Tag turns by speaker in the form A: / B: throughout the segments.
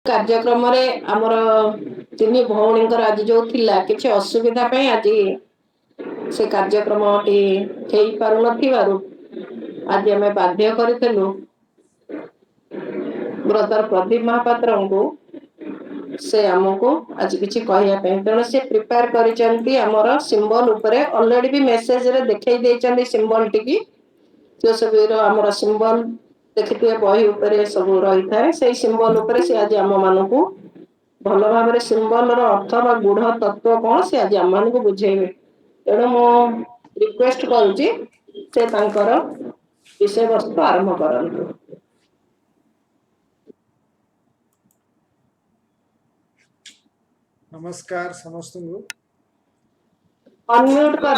A: कार्यक्रम रे आमर तीन भौणींकर आज जो थिला किछि असुविधा पे आज से कार्यक्रम टी पारु नथिबारु आज आम बाध्य करूँ ब्रदर प्रदीप महापात्र को से आमको आज किसी कहवाई तेणु से प्रिपेयर कर सिंबल ऑलरेडी भी मेसेज रे देखई सिंबल टी आमर सिंबल देखिए बही उपरे सब रही थाए से सिंबल उपरे से आज आम मानू भल भाव सिंबल अर्थ बा गूढ़ तत्व कौन से आज आम मान बुझेबे तेणु मु रिक्वेस्ट करुच्ची से विषय वस्तु आरंभ करंतु।
B: नमस्कार समस्त को
A: अनम्यूट कर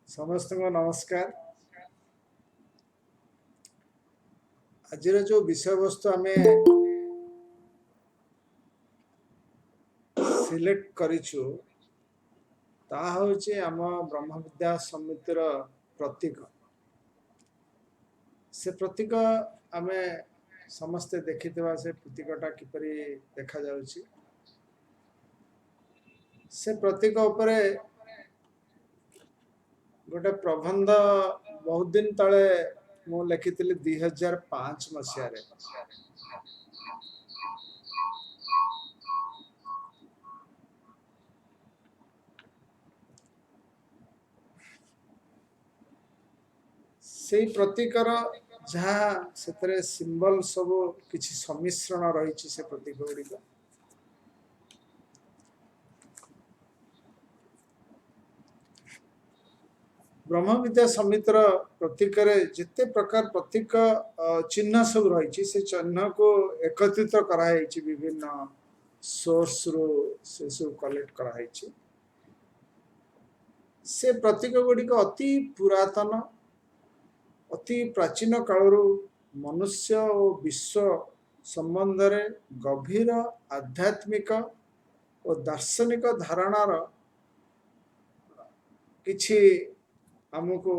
B: समस्त को नमस्कार। आज जो विषय वस्तु आम सिलेक्ट करिछु ता होचे आम ब्रह्म विद्या समितिर प्रतीक। से प्रतीक आमे समस्ते देखिथिबा से प्रतीकटा किपरि देखा जाउछि। से प्रतीक उपरे गोटे प्रबंध बहुत दिन तले मु लिखिथिली 2005 मसिया रे। से प्रतीकर जहाँ से सिंबल सब किसी सम्मिश्रण रही से प्रतीक गुड़िक ब्रह्म विद्या समितिर प्रतीक जिते प्रकार प्रतीक चिन्ह सब रही से चिन्ह को एकत्रित कराई विभिन्न सोर्स रू से सब कलेक्ट कराई से प्रतीक गुड़िक अति पुरातन अति प्राचीन काल मनुष्य और विश्व संबंध रे गभीर आध्यात्मिक और दार्शनिक धारणार किछि हमको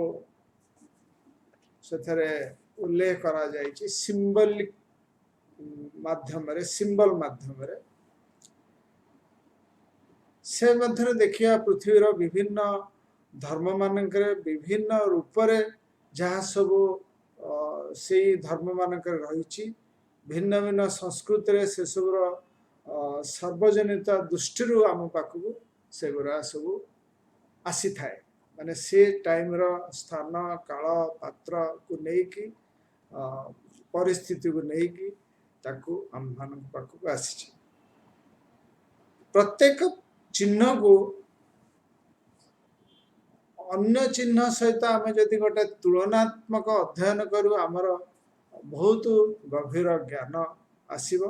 B: सेथरे उल्लेख करा जायछि सिंबलिक माध्यम रे सिंबल माध्यम रे से मध्य देखिया पृथ्वीर विभिन्न धर्म मानकरे विभिन्न रूप रे जहाँ सब से धर्म मानक रही भिन्न भिन्न संस्कृति रे से सब सार्वजनिक दृष्टि आम पाखक से गुरा सब आसी थाए माने से टाइम रो स्थान काल पात्र को लेकिन परिस्थिति को लेकिन ताकू आम मान पाखक आसी प्रत्येक चिन्ह को अन्य चिन्ह सहित आम जदि गोटे तुलनात्मक अध्ययन करूँ आमर बहुत गभीर ज्ञान आसीबो।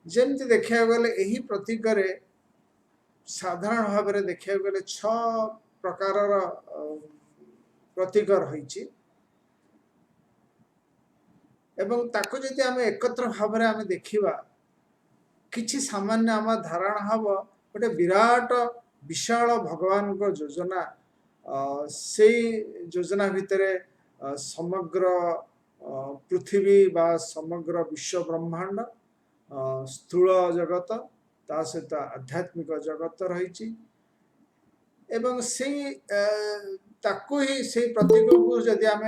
B: जेमती देखा गले यही प्रतीक साधारण भाव में देखा गले 6 प्रकार प्रतीक रही एवं ताको जदि आम एकत्र भाव में आम देखा किछि सामान्य आम धारणा हम गोटे विराट विशाल भगवान को योजना से योजना भितर समग्र पृथ्वी बा समग्र विश्व ब्रह्मांड स्थूल जगत ता सहित आध्यात्मिक जगत रही एवं से ताकू ही से प्रतीक को जदि आम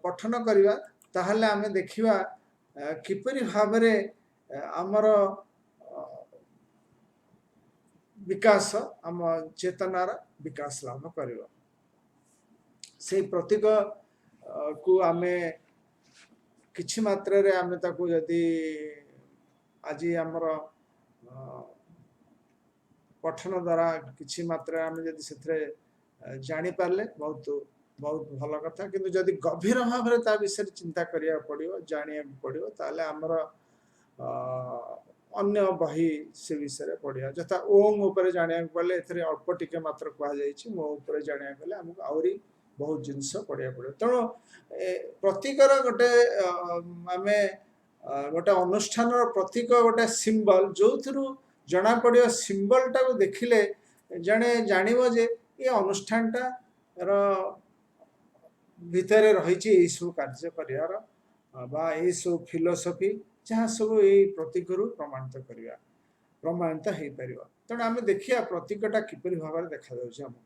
B: पठन करवा ताहले आम देखिबा किपरि भाव आमर विकास आम चेतनार विकास लाभ कर से प्रतीक को आमे किछि मात्रा रे आमे ताकू यदि आज आमर पठन द्वारा किछि मात्रा आमे यदि सेथरे जानि पारले बहुत बहुत भल कथा किंतु यदि गभीर भाव में ता विषय चिंता करिया पड़ियो जानिया पड़ियो ताले आमर अन्य बही से विषय पढ़िया जथा ओम उपरे जानिया पड़े एथरे अल्प टिके मात्र कहा जायछि मो उपरे जानिया गले हमको आउरी बहुत जिंस पढ़िया पड़े तेणु प्रतीकर गोटे आमे गोटे अनुष्ठान प्रतीक गोटे सिंबल जो थरु जना पड़ियो सिंबल टा देखिले जने जानिबो जे ये अनुष्ठान टा ଭିତରେ ରହିଛି ଏଇ ସବୁ କାର୍ଯ୍ୟ କରିବାର ବା ଏଇ ସବୁ ଫିଲୋସଫି ଯାହା ସବୁ ଏଇ ପ୍ରତୀକରୁ ପ୍ରମାଣିତ ହେଇପାରିବ। ତେଣୁ ଆମେ ଦେଖିବା ପ୍ରତୀକଟା କିପରି ଭାବରେ ଦେଖାଯାଉଛି ଆମକୁ।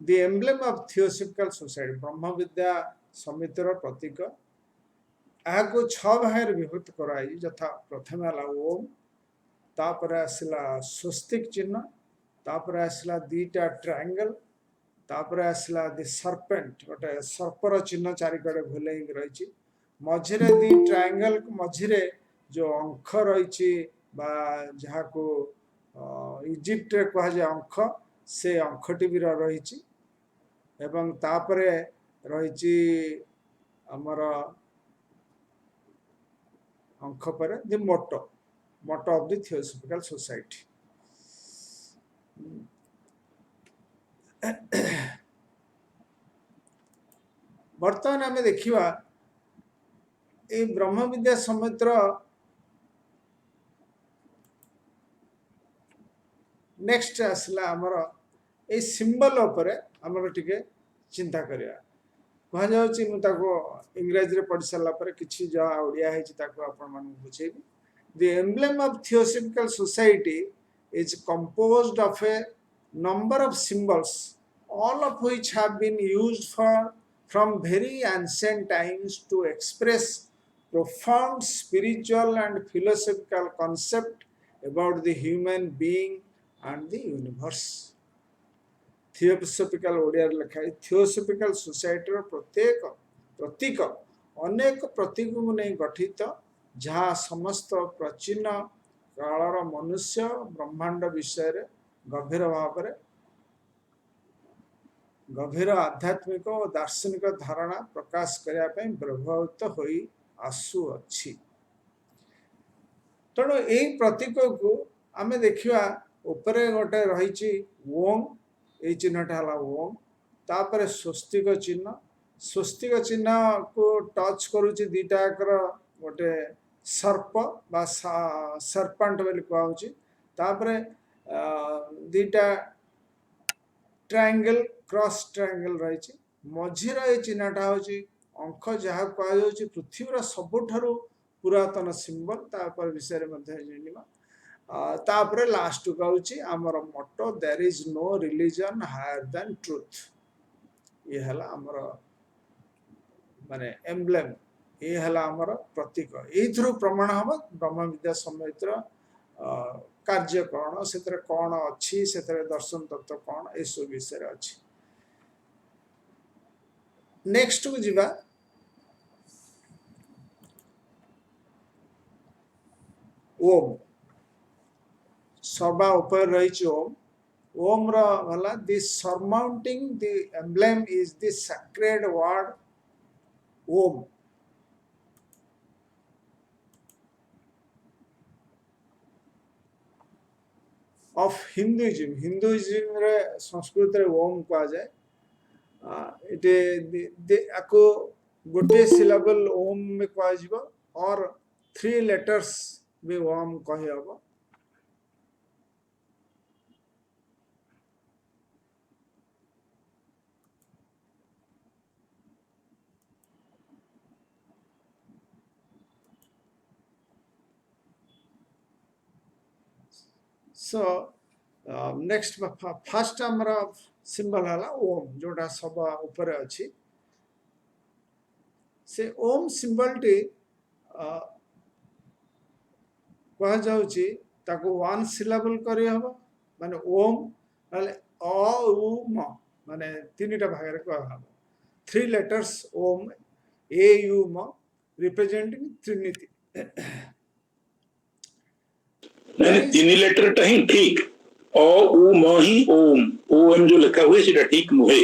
B: The emblem of Theosophical Society ब्रह्म विद्या समितिर प्रतीक यहाँ 6 भाग विभक्त कराई यथा प्रथम है ओम तापर आसला स्वस्तिक चिन्ह तापर आसला दीटा ट्रायंगल तापर आसला दि सर्पेंट गोटे सर्पर चिन्ह चारिकड़े भूल रही मझिरे दी ट्रायंगल मझिरे जो अंख रही जहाँ को इजिप्ट रे कह जाए अंख से अंखटी भी रही एवं तापरे रही आमर अंख पर the motto of the Theosophical Society. बर्तमान आम देखा ये ब्रह्म विद्या समितिर नेक्स्ट आसला आमर ये सिंबल उपरे आमर टिके चिंता करिया कह जाउची इंग्रजी पढ़ी सारा किसी जहाँ ओडिया बुझेबी। The emblem of Theosophical Society is composed of a number of symbols all of which have been used from very ancient times to express profound spiritual and philosophical concept about the human being and the universe. Theosophical Odia लिखा है theosophical society प्रत्येक प्रतीक अनेक प्रतीक को नहीं गठित जहाँ समस्त प्राचीन कालर मनुष्य ब्रह्मांड विषय रे गभीर भाव में गभीर आध्यात्मिक और दार्शनिक धारणा प्रकाश करने प्रभावित हो आसुअछि। तेणु यही प्रतीक को आम देखा उपरे गोटे रही ओम ये चिन्हटा है ओम तापर स्वस्तिक चिन्ह को टच करुच्ची दीटा गोटे सर्प बा सर्पेंट बोली कहूँ तापर दीटा ट्रायंगल क्रॉस ट्रायंगल रही मझीर ये चिन्हटा हूँ अंक जहाँ कहुच्छी पृथ्वीर सबुठारु पुरातन सिंबल तापर विषय में जाना तापर लास्ट कहूँ आमर motto there is no religion higher than truth ये है आमर माने एम्ब्लेम ये है आमर प्रतीक ये प्रमाण हम ब्रह्म विद्या समितिर कार्य कौन से कौन अच्छी से दर्शन तत्व कौन ये सब विषय अच्छी। नेक्स्ट को जीवा ओम सर्वा ऊपर रही ओम ओम रा this surmounting the emblem is the sacred word Om. Of Hinduism रे संस्कृत रे ओम कहा जाए आपको गोटे सिलेबल ओम में कह और 3 लेटर्स भी ओम कह हम। सो नेक्स्ट फर्स्ट आमर सिंबल है ओम जोटा सब ऊपर अच्छी से ओम सिंबल टी कह जाउची ताको 1 सिलेबल करी हबो माने ओम नाले अ उ म माने 3टा भाग रे कह हबो 3 letters Om A U M representing trinity.
C: नहीं 3 लेटर टा ही ठीक अ उ म ही ओम ओम जो लिखा हुए सेटा ठीक नुहे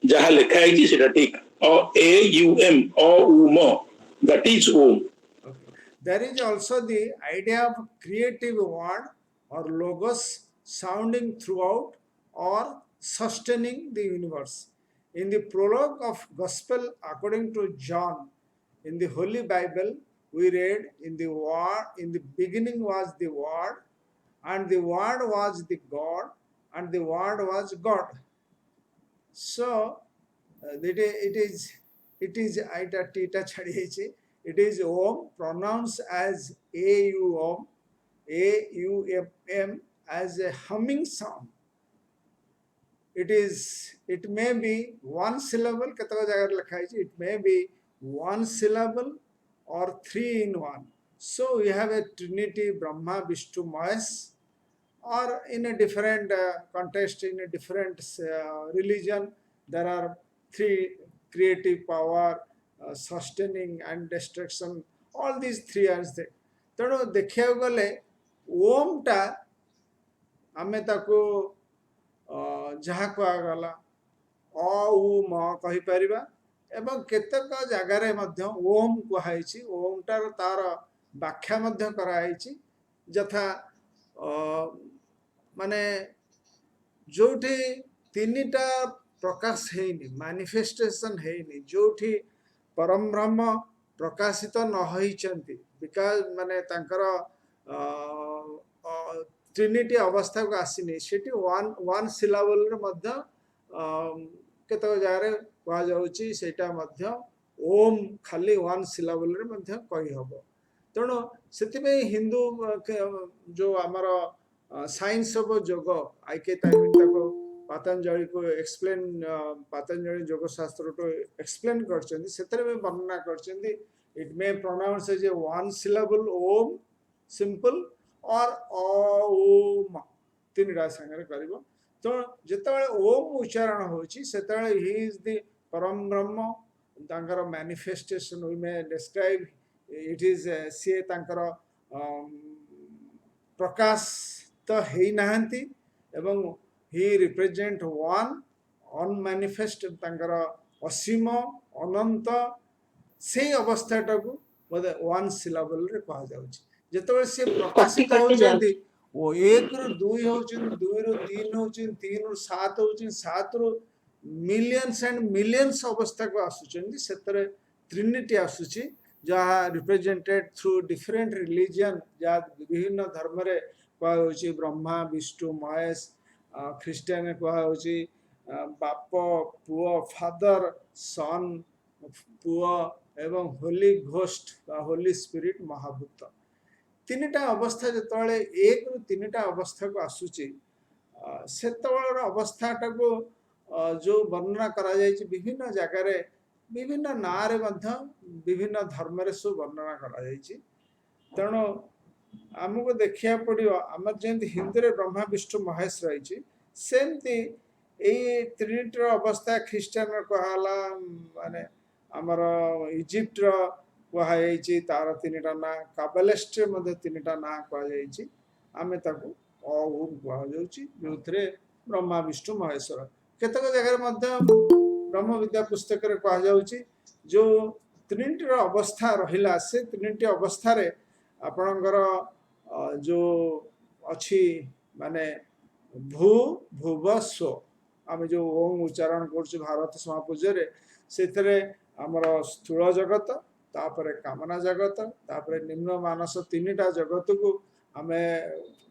C: जहां लिखा है जी सेटा ठीक अ ए यू एम अ उ म that is Om.
B: There is also the idea of creative word or logos sounding throughout or sustaining the universe. In the prologue of Gospel according to John, in the Holy Bible, we read, in the beginning was the Word, and the Word was the God, and the Word was God. So it is aita tita chhadi ଯାଇଛି. It is Om pronounced as AUM, AUM as a humming sound. It may be one syllable, ketaka jagar lekha ଯାଇଛି. It may be one syllable or three in one. So we have a Trinity, Brahma, Vishnu, Mahesh, or in a different context, in a different religion, there are three: creative power, sustaining and destruction. All these three are there. ତେଣୁ ଦେଖିବାକୁ ଗଲେ ଓମ୍ଟା ଆମେ ତାକୁ ଯାହା କୁହାଗଲା ଅ ଉ ମ କହିପାରିବା ଏବଂ କେତେକ ଜାଗାରେ ମଧ୍ୟ ଓମ୍ କୁହାଯାଇଛି। ଓମ୍ଟାର ତାର ବ୍ୟାଖ୍ୟା ମଧ୍ୟ କରାଯାଇଛି, ଯଥା ମାନେ ଯୋଉଠି ତିନିଟା ପ୍ରକାଶ ହେଇନି, ମାନିଫେଷ୍ଟେସନ ହେଇନି, ଯୋଉଠି ପରମ ବ୍ରହ୍ମ ପ୍ରକାଶିତ ନ ହେଇଛନ୍ତି, ବିକାଜ ମାନେ ତାଙ୍କର ଟ୍ରିନିଟି ଅବସ୍ଥାକୁ ଆସିନି, ସେଠି ୱାନ୍ ସିଲାବଲରେ ମଧ୍ୟ କେତେକ ଜାଗାରେ କୁହାଯାଉଛି, ସେଇଟା ମଧ୍ୟ ଓମ୍ ଖାଲି ୱାନ୍ ସିଲାବଲରେ ମଧ୍ୟ କହିହବ। ତେଣୁ ସେଥିପାଇଁ ହିନ୍ଦୁ ଯୋଉ ଆମର ସାଇନ୍ସ ଅଫ ଯୋଗ ଆଇକେ ତାଇମିନ୍ ତାକୁ ପତଞ୍ଜଳି को एक्सप्लेन पतंजलि योग शास्त्र को एक्सप्लेन करछन्ती, सेतरे में वर्णना करछन्ती it may pronounce as a one syllable Om simple और ओम तीनटा संगे करबो। तो जेतबेले ओम उच्चारण होछि सेतबेले he is the Param Brahma, तांकर manifestation we may describe it is से तांकर प्रकाश तो हेई नाहंती एवं he represent one unmanifest तांकर असीम अनंत से अवस्थाटा को बोले वन सिलेबल रे कहा जाउछि। जेतबेले से प्रकाशित होउछन्ती ओ 1 रु 2 होउछन, 2 रु 3 होउछन, 3 रु 7 होउछन, 7 रु मिलियंस एंड मिलियंस अवस्था को आसुछन्ती, सेतरे ट्रिनिटी आसुछि जहा रिप्रेजेंटेड थ्रू डिफरेंट रिलीजन, जा विभिन्न धर्म रे कहा होछि ब्रह्मा, विष्णु, महेश, ख्रीस्टियन कहुच्छी बाप पुओ, फादर सन पुओ एवं होली घोस्ट होली स्पिरिट महाभूत। तीनटा अवस्था जिते एक रु तीनटा अवस्था को आसूची सेतबेलर अवस्थाटा को जो वर्णना करा जायछि विभिन्न जगह विभिन्न ना रे मध्य विभिन्न धर्म रे सब वर्णना करा जायछि। तेणु आमको देखिया पड़ियो आमर जेंति हिंदू रे ब्रह्मा, विष्णु, महेश रही सेमती त्रिनिटी अवस्था ख्रीस्टान कहला माने आमर इजिप्ट कहुई तार तीनटा ना, काबलिस्ट तीनटा ना कहुई, आमे ताकू ओम कहुच्छी जो ब्रह्मा, विष्णु, महेश्वर। केतक जगह ब्रह्म विद्या पुस्तक कहुच्छी जो त्रिनिटी अवस्था रहिला से त्रिनिटी अवस्था रे आपणकर जो अच्छी माने भू भुव स्व आम जो ओम उच्चारण कर भारत समापूज्य से आमर स्थूल जगत, तापर कामना जगत, तापर निम्न मानस तीनटा जगत को आम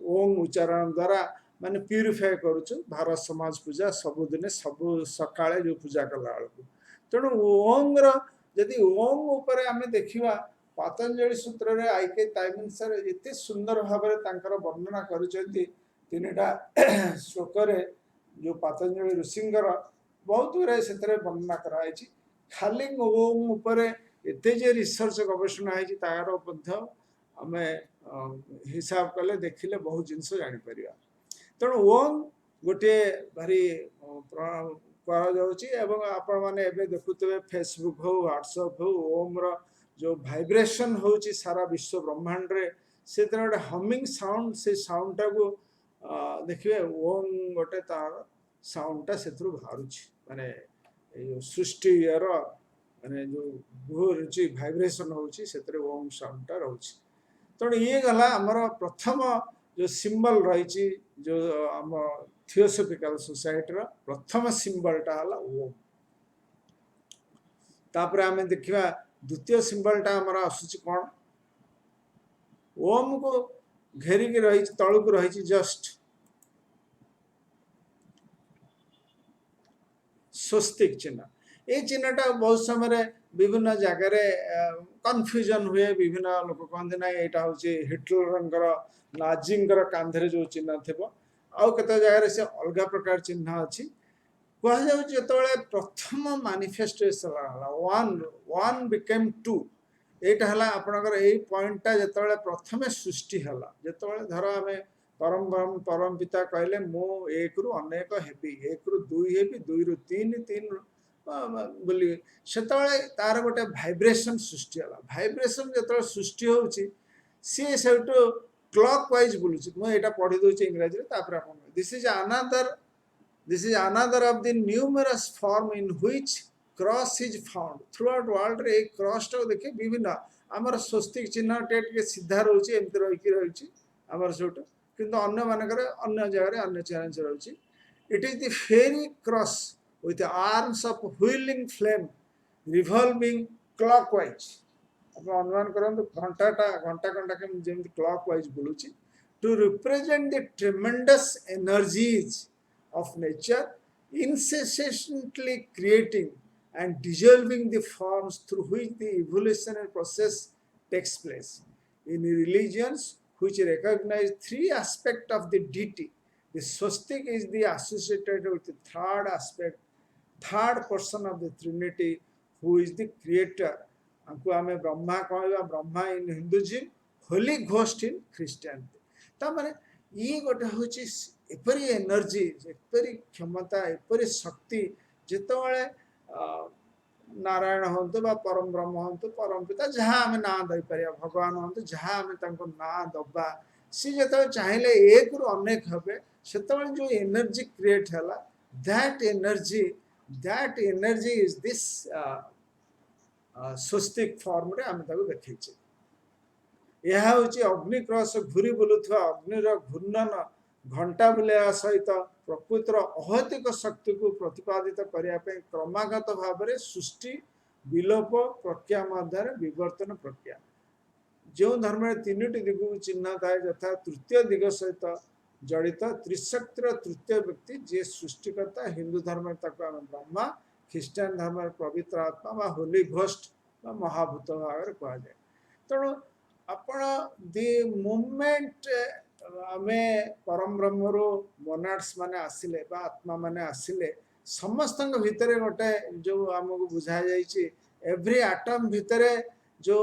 B: ओम उच्चारण द्वारा माने प्यूरिफाई करुचु। भारत समाज पूजा सबुदिने सबु सकाळे जो पूजा कला बेलू तेणु ओम रदि ओम उपरे आम देखा पतंजलि सूत्र रे आईके ताइमिन सर एते सुंदर भाव वर्णना करुचंती तीनटा श्लोक जो पतंजलि ऋषिंगर बहुत गुरे से वर्णना कराई। खाली ओम उपरे एते जे रिसर्च गवेषणा है तार आम हिसाब कले देखिले बहुत जिनस जापर। तेणु ओम गोटे भारी आपण मैंने देखुवे फेसबुक हो व्हाट्सएप हो ओम रो जो वाइब्रेशन होची सारा विश्व ब्रह्मांड रे से गोटे हमिंग साउंड से साउंडटा को देखिए ओम गोटे तार साउंडटा से बाहर माने सृष्टि माने जो घूरुची भाइब्रेशन होची सेतरे ओम साउंडटा रहउची तेणु ये गला हमर प्रथम जो सिंबल रही जो आम थियोसॉफिकल सोसाइटी रो प्रथम सिंबलटा हला ओम तापर आमे देखिबा द्वितीय सिंबलटा हमर आसुची कोन ओम को घेरी के रही तळु को रही जस्ट स्वस्तिक चिन्ह ये चिन्हटा बहुत समय विभिन्न जगह कन्फ्यूजन हुए विभिन्न लोक कहते ना यहाँ हूँ हिटलर नाजींकर कांधे जो चिन्ह थी आउ कत जगह से अलग प्रकार चिन्ह अच्छी कहते प्रथम मानिफेस्टेशन वन बिकेम टू एटा हला आपनकर एई पॉइंटटा जतबेले प्रथमे सृष्टि हला जतबेले धर आमे परम पिता कहले मो एक रु अनेक हेबी एक रु दुई हेबी दुई रु तीन तीन बोली सेतबेले तार गोटे भाइब्रेशन सृष्टि हला भाइब्रेशन जतबेले सृष्टि होउची सी सेटू क्लॉक वाइज बुलुची मो एटा पढी दोची इंग्लिश रे तापर आपन this is another of the numerous form in which cross is found through out world रे क्रॉस टा देखे विभिन्न आमर स्वस्तिक चिन्ह टे सीधा रोची एमती रही रही आमर सब किंतु अन्य मानकर अन्य जगह अन्य चैलेंज रही it is the fiery cross with arms of wheeling flame revolving clockwise आप अनुमान करंतु घंटा घंटा के जेमती क्लॉकवाइज बुलुची to represent the tremendous energies of nature incessantly creating and dissolving the forms through which the evolutionary process takes place. In religions which recognize three aspects of the deity, the swastik is the associated with the third aspect, third person of the Trinity, who is the creator. Anku ame Brahma कहबा Brahma in Hinduism, Holy Ghost in Christianity. तामाने ये गोटे होची एपरी energy एपरी क्षमता एपरी शक्ति जितेबाला नारायण हूँ परम ब्रह्म हूँ परम पिता जहाँ आम ना दईपर भगवान हूँ जहाँ आम ना दबा सी जो चाहिए एक रु अनेक हे से जो एनर्जी क्रिएट है that energy is this Swastik form रे आम देखे यह हूँ अग्नि क्रस घूरी बुलुवा अग्निर घूर्णन घंटा बुलाया सहित प्रकृतिर अहैतिक शक्ति को प्रतिपादित करने क्रमागत भाव में सृष्टि विलोप प्रक्रिया मध्य विवर्तन प्रक्रिया जो धर्म में तीन दिग चिन्ह थाए यथा तृतीय दिग सहित जड़ित त्रिशक्तिर तृतीय व्यक्ति जी सृष्टिकर्ता हिंदू धर्म में ब्रह्मा ख्रीस्टान धर्म में पवित्र आत्मा होली घोस्ट महाभूत भाव में कहुए तेणु आपण दि मोमेंट आमे परम ब्रह्मरो मोनाड्स माने आसिले बा आत्मा माने आसिले समस्त भितरे गोटे जो आमको बुझा जाइए एवरी आटम भितरे जो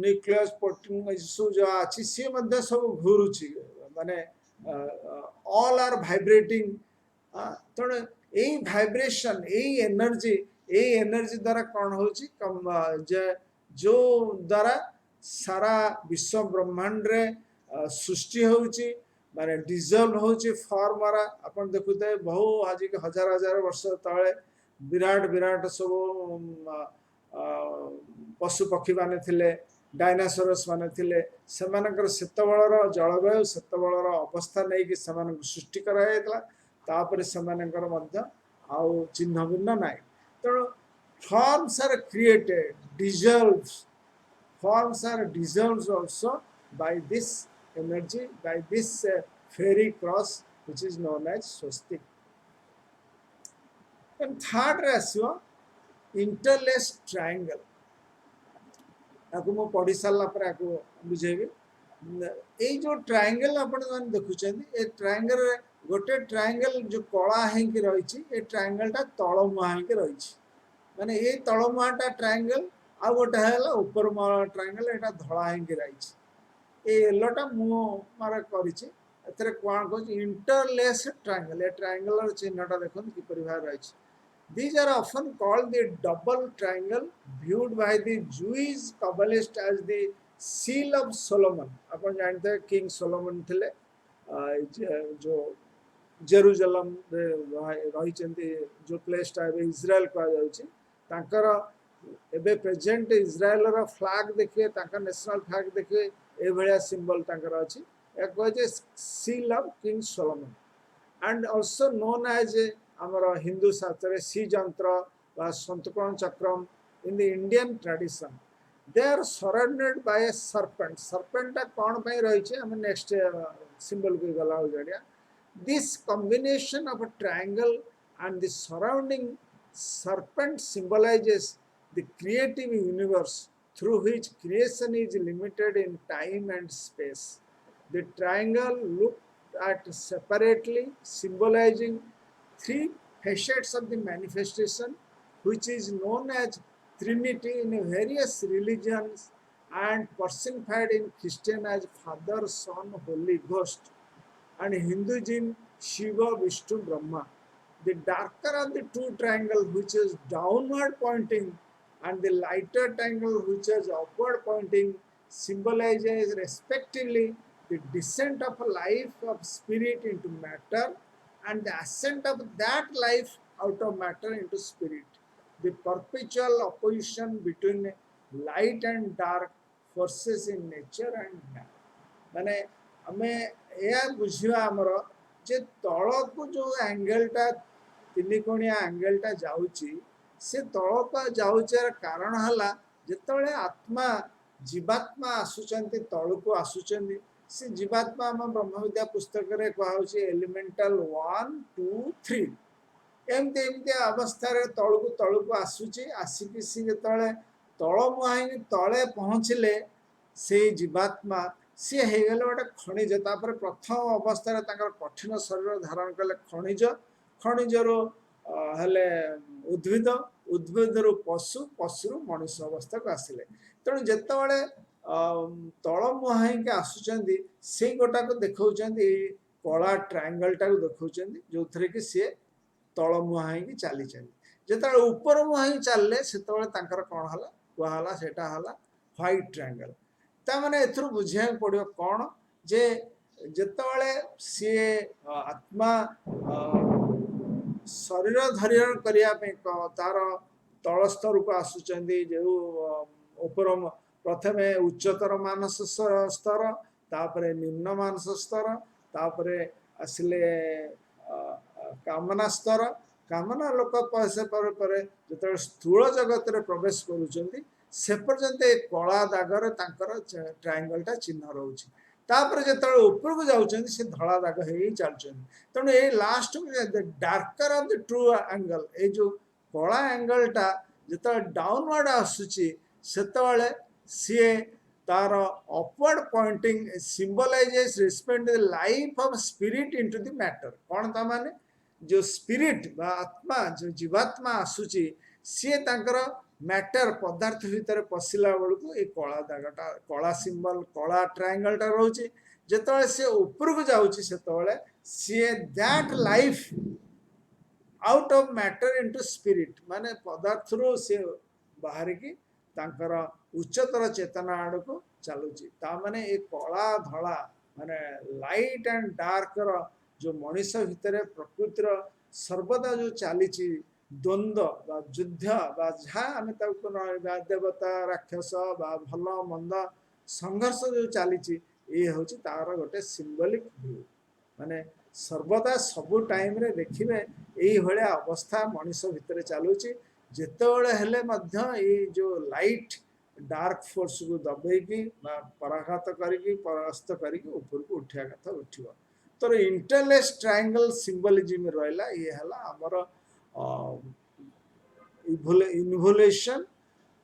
B: न्यूक्लियस प्रोटीन जो अच्छी सी मध्य सब घूरुची माने ऑल आर वाइब्रेटिंग तेणु यही वाइब्रेशन यही एनर्जी द्वारा कौन होची जो द्वारा सारा विश्व ब्रह्मांड रे सृष्टि होची माने डिजॉल्व होची फॉर्म रा अपन देखुते बहु आज के हजार हजार वर्ष तले विराट विराट सब पशु पक्षी माने थिले डायनासोरस माने थिले सेमानकर सेतबळर जलवायु सेतबळर अवस्था नै कि सेमान सृष्टि करा हेतला तापर सेमानकर मध्य आउ चिन्ह भिन्न नाइ तेणु forms are created dissolved forms are dissolved also by this energy, by this fairy cross which is known as swastik. And third ratio, interlaced triangle. आपको मो पढ़ी सारा पर आपको बुझेबी ये जो ट्रायंगल आपण माने देखुछन ए ट्रायंगल गोटे ट्रायंगल जो कला है कि रही छी ए ट्रायंगल टा तळमुहा है कि रही छी माने ए तळमुहाटा ट्रायंगल आ गोटे है ऊपर मार ट्रायंगल एटा धड़ा है रही येलोटा मु मार करिछि एतरे कोन को इंटरलेस ट्रायंगल ए ट्रायंगल चिन्हटा देखन किपरि भार रही these are often called the double triangle viewed by the Jewish Kabbalists as the seal of Solomon अपन जानते हैं किंग सोलोमन थिले जो जेरूसलम रे रही चंती जो प्लेस टा इजराइल कहा जाउछि तांकर एबे प्रेजेंट इज्राएल रो फ्लैग देखिए नेशनल फ्लैग देखिए ए भलिया सिंबल तांकर अछि एक जे seal of king Solomon and also known as आमर हिंदू शास्त्र सी जंत्र बा संतकोण चक्रम in the Indian tradition they are surrounded by a serpent serpent कौन पे रही है नेक्स्ट सिंबल को गला हो जाड़िया this combination of a triangle and the surrounding serpent symbolizes the creative universe through which creation is limited in time and space. The triangle looked at separately symbolizing three facets of the manifestation, which is known as Trinity in various religions and personified in Christian as Father, Son, Holy Ghost, and Hinduism, Shiva, Vishnu, Brahma. The darker of the two triangle, which is downward pointing, and the lighter triangle, which is upward pointing, symbolizes respectively the descent of a life of spirit into matter and the ascent of that life out of matter into spirit. The perpetual opposition between light and dark forces in nature and man. माने आमे या बुझिवा हमर जे तळकु जो एंगलटा तिनिकोणिया एंगलटा जाउची से तळक जाउचर कारण हला जेतळे आत्मा जीवात्मा आसुचंती तळकु आसुचंती से जीवात्मा हम ब्रह्मविद्या पुस्तक रे कहउची एलिमेंटल 1 2 3 एमते एमते अवस्था रे तळकु आसुची आसीकी सी जेतळे तळ मुहाई तळे पहुंचले से जीवात्मा सी हेगले गोटे खनिज तापर प्रथम अवस्था कठिन शरीर धारण कले खनिज खनिजर हेले उद्भिद उद्भिद पशु पशु मनुष्य अवस्था को आसिले तेणु जितेबाला तल मुहाई आसुच्च से गोटा को देखा कला ट्रायंगल टाक देखा जो थे कि सी तल मुहाई चली जिते ऊपर मुहाई चलले से कौन है कहला से व्हाइट ट्रायंगल ताने एथुर बुझा पड़ो कौन जे जितेबाला सी आत्मा शरीर धारण करने तार तल स्तर को आसुच्च जो उपर प्रथमे उच्चतर मानस स्तर तापरे निम्न मानस स्तर तापरे आसिले कामना स्तर कामना लोक से जो स्थूल जगत रे प्रवेश करुँच से पर्यंत कला दागर ट्रायंगल टा चिन्ह रोचे तापर जो ऊपर को जाऊँ से धला दाग हो चलते तेणु ये last darker of the true angle ये जो कला एंगल टा जो डाउनवर्ड आसूची से सी तार upward pointing symbolises respect the life of spirit into the matter कौन ता माने जो स्पिरिट बा आत्मा जो जीवात्मा आसूची सी तांकर मैटर पदार्थ भितर पशिला बेलू ये कला दागटा कला सिंबल कला ट्रायंगल टा रोचे जिते सी ऊपर को जाऊँगी से see that life out of matter into spirit माने पदार्थ रो सी बाहर की तांकर उच्चतर चेतना आड़ को चलुची ताने ये कला धला माने लाइट एंड डार्क जो मनीष भितर प्रकृतिर सर्वदा जो चली द्वंद्व बा युद्ध बा जहाँ आम देवता राक्षस बा भल मंद संघर्ष जो चली ये हूँ तार गोटे सिंबलिक व्यू माने सर्वदा सबु टाइम रे देखिए यही भाया अवस्था मनीष भितर चलुची जितेबाला हेले ये जो लाइट डार्क फोर्स को दबेकी पराघात करके परास्त करके ऊपर को उठा कथा उठ तो इंटरलेस ट्रायंगल सिंबलिज्म रहा ये है आमर इनभोल्यूशन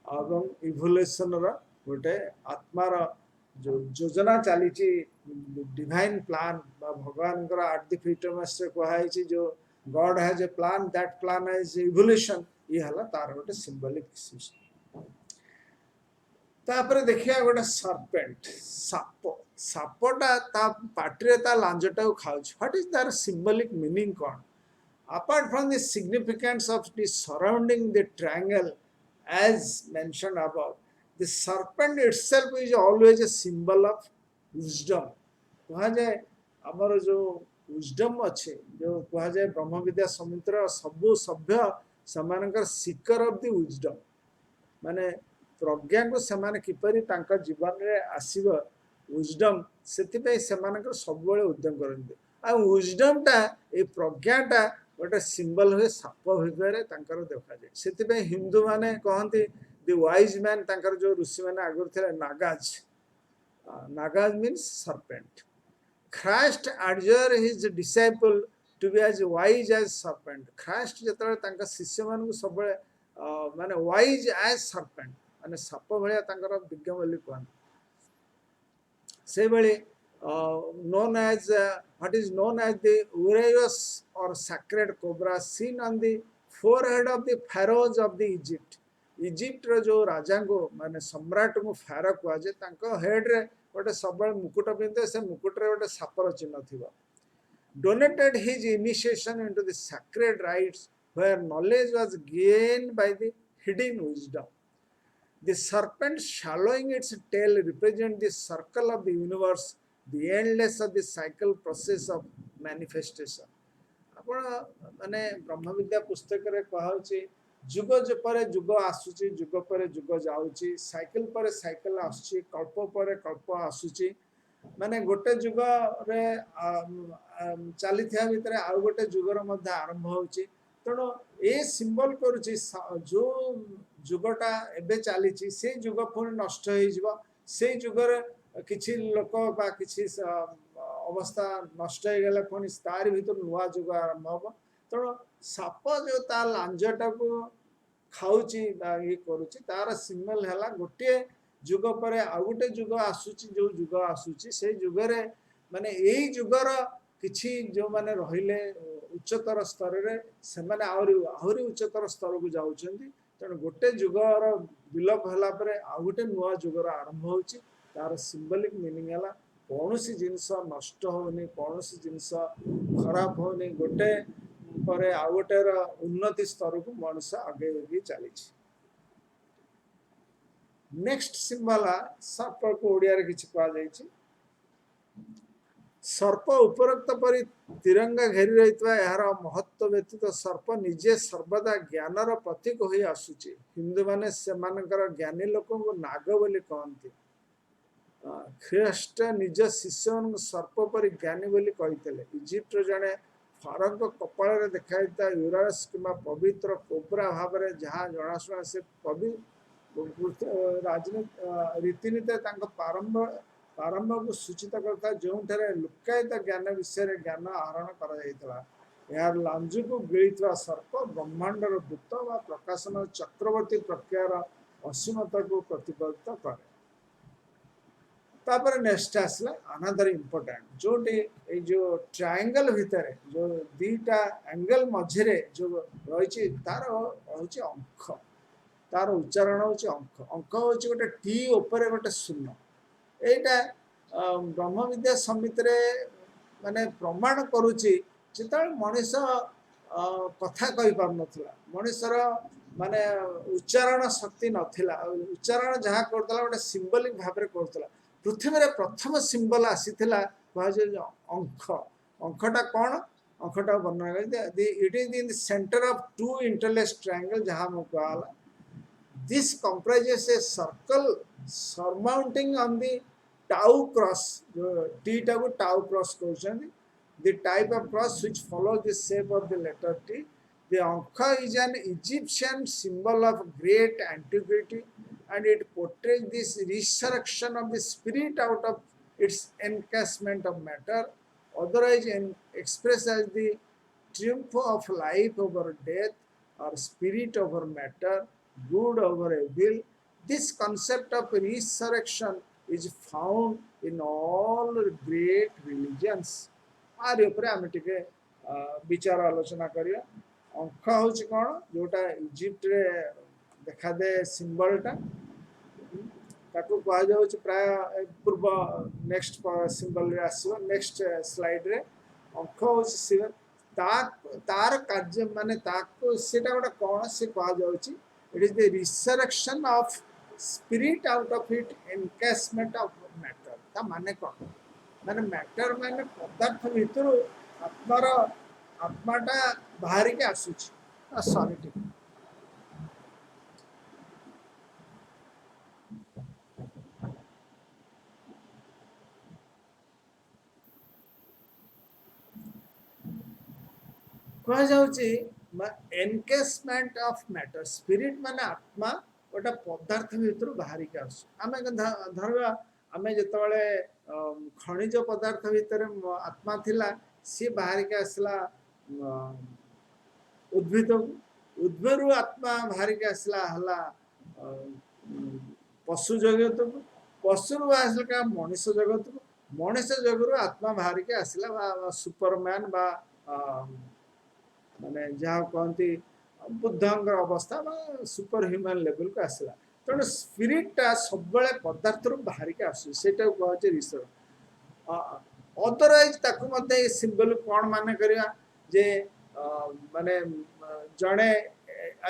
B: और इभोल्यूशन रोटे आत्मार जो योजना चली डिवाइन प्लान भगवान आट द फ्रीडम्स कहुई जो God has a plan that plan is evolution ये है तार गोटे सिंबलिक सिस्टम तापर देखिए गोटे सर्पेंट साप सापटा पार्टी लांजटा खाऊ व्हाट इज तार सिंबलिक मीनिंग कौन apart from the significance of the surrounding the triangle as mentioned above the serpent itself is always a symbol of wisdom कहा जाए आमर जो विजडम अच्छे जो कहा जाए ब्रह्म विद्या समुद्र सबु सभ्य समानकर सीकर ऑफ द विजडम माने प्रज्ञा को सेमाने किपरि तांका जीवन रे आसीबो विजडम सेति सेमानकर सब बेले उद्यम करते आ विजडम टा ए प्रज्ञा टा गोटे सिंबल हुए साप भितर तांकर देखा जाए से हिंदू माने कहती दि वाइज मैन तांकर जो ऋषि माने आगुर थे nagas nagas means serpent Christ adjured his disciple to be as wise as serpent Christ जतरे तांका शिष्य मान को सब माने वाइज एज सरपेंट माने साप भलिया तांकर विज्ञ बोली कहन से बेले known as what is known as the Uraeus or sacred cobra seen on the forehead of the pharaohs of the Egypt Egypt रो जो राजा को माने सम्राट को फेरो कह जे तांको हेड रे गोटे सब मुकुट पिंधे से मुकुट रे गोटे सापर चिन्ह थिबा donated his initiation into the sacred rites where knowledge was gained by the hidden wisdom. The serpent shallowing its tail represents the circle of the universe, the endless of the cycle process of manifestation. आपण माने ब्रह्म विद्या पुस्तक रे कहउची जुग पर जुग आसुची जुग पर जुग जाउची साइकिल पर साइकिल आसुची कल्प पर कल्प आसुची माने गोटे जुग रे चली थिया भितर आ गोटे जुगर मध्य आरंभ होची तणो ए सिंबल करूची जो जुगटा एबे चलीची से जुग पुणी नष्ट हो जिवो से जुगर किछि लोक बा किछि अवस्था नष्ट हो गले पुणी तार भीतर नुवा जुग आरंभ हो तणो साप जो ता लांजटा को खाउची बा ये करूची तार सिंबल हैला गोटे जुग पर आ गोटे जुग आसुची जो जुग आसुची से जुगरे माने एई जुगर किछि जो माने रहिले उच्चतर स्तर रे से माने आहुरी उच्चतर स्तर को जाउछंती तण गोटे जुगर विलोप हला पर आ गोटे नुवा जुगर आरंभ होची तार सिंबलिक मीनिंग हैला कोनोसी जिंस नष्ट होनी कोनोसी जिंस खराब होनी गोटे पर आ गोटे उन्नति स्तर को मनुष्य आगे आगे चली नेक्स्ट सिंबल सर्प को ओडिया रे किछि कहा जाय छी सर्प उपरोक्त परि तिरंगा घेरी रहितवा यार महत्व व्यतीत सर्प निजे सर्वदा ज्ञानर प्रतीक होई आसुची हिंदू माने से मानकर ज्ञानी लोक को नाग बोली कहंती ख्रीष्ट निज शिष्य सर्प परि ज्ञानी बोली कहितले इजिप्ट जने फारक कपाल रे देखाइता यूरास किमा पवित्र कोबरा भाव रे जहां जणासुना से पवित्र राजनीति रीतिनीति प्रारंभ को सूचित करता जो लुकायित ज्ञान विषय ज्ञान आहरण कर लांजु को गिता सर्प ब्रह्मांडर दूत व प्रकाशन चक्रवर्ती प्रक्रियार असीमता को प्रतिपादित करे तापर नेक्स्ट आसला अनदर इंपोर्टेंट जोटी जो ट्रायंगल भितर जो दीटा एंगल मझिरे जो रही तार होची अंक तार उच्चारण होची अंक अंक होची गोटे टी ऊपर गोटे शून्य एटा ब्रह्म विद्या समिति रे माने प्रमाण करूची जेता मनुष कथा कहि पार नथिला मनुष्यर माने उच्चारण शक्ति नथिला उच्चारण जहा करतला गोटे सिंबलिक भाव रे करतला पृथ्वी रे प्रथम सिंबल आसीथिला जे अंक अंकटा कोन अंकटा वर्णन कर it is in the centre of two interlaced triangle जहां म कहला this comprises a circle surmounting on the tau cross t टाको tau cross कहउछन the type of cross which follows the shape of the letter T. The Ankha is an Egyptian symbol of great antiquity and it portrays this resurrection of the spirit out of its encasement of matter, otherwise expressed as the triumph of life over death or spirit over matter, good over evil. This concept of resurrection is found in all great religions. आर ऊपर आम टिके विचार आलोचना करिया अंक होची कोन जोटा इजिप्ट रे देखा दे सिंबल टा ताको कहा जाउछ प्राय पूर्व नेक्स्ट सिंबल रे आसीबो नेक्स्ट स्लाइड रे अंक होची सिंबल तार कार्य माने ताको सेटा गोटा कोन से कहा जाउछ it is the resurrection of spirit out of it encasement of matter ता माने कोन माने मैटर माने पदार्थ भितर आत्माटा बाहर के आसुची सॉरी कह जाउची एनकेसमेंट ऑफ मैटर स्पिरिट माने आत्मा गोटे पदार्थ भितर बाहर के आस आम धरवा आम जिते खनिज पदार्थ भितर आत्मा थिला सी बाहर के आसला उद्भिद उद्भिद आत्मा बाहर के आसला हला पशु जगत को पशु आसला मनुष्य जगत को मनुष्य जगत आत्मा बाहर के आसला सुपरमैन बा माने जहाँ कहती बुद्धंकर अवस्था सुपर ह्यूमन लेवल को आसला तेणु स्पिरिटा सब पदार्थ बाहर के आसटा कहे ईश्वर अदरवाइज सिंबल कौन मान करिया जे माने जड़े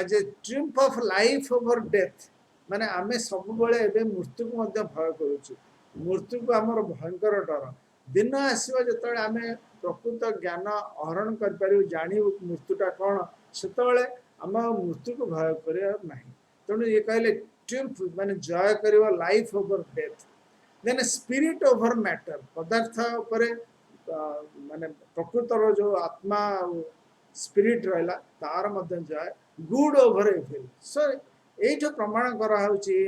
B: as a triumph of life over death माने आमे सब बड़े मृत्यु को भय करुचु मृत्यु को आमर भयंकर डर दिन आसवा जो आम प्रकृत ज्ञान आहरण कर जानू मृत्युटा कौन से आम मृत्यु को भय कर तेणु ये कहले ट्रिम्फ माने जय कर life over death then spirit over matter पदार्थ उपरे माने प्रकृतर जो आत्मा स्पिरिट रहा तार मध्य जय गुड ओवर इविल सो ये प्रमाण करा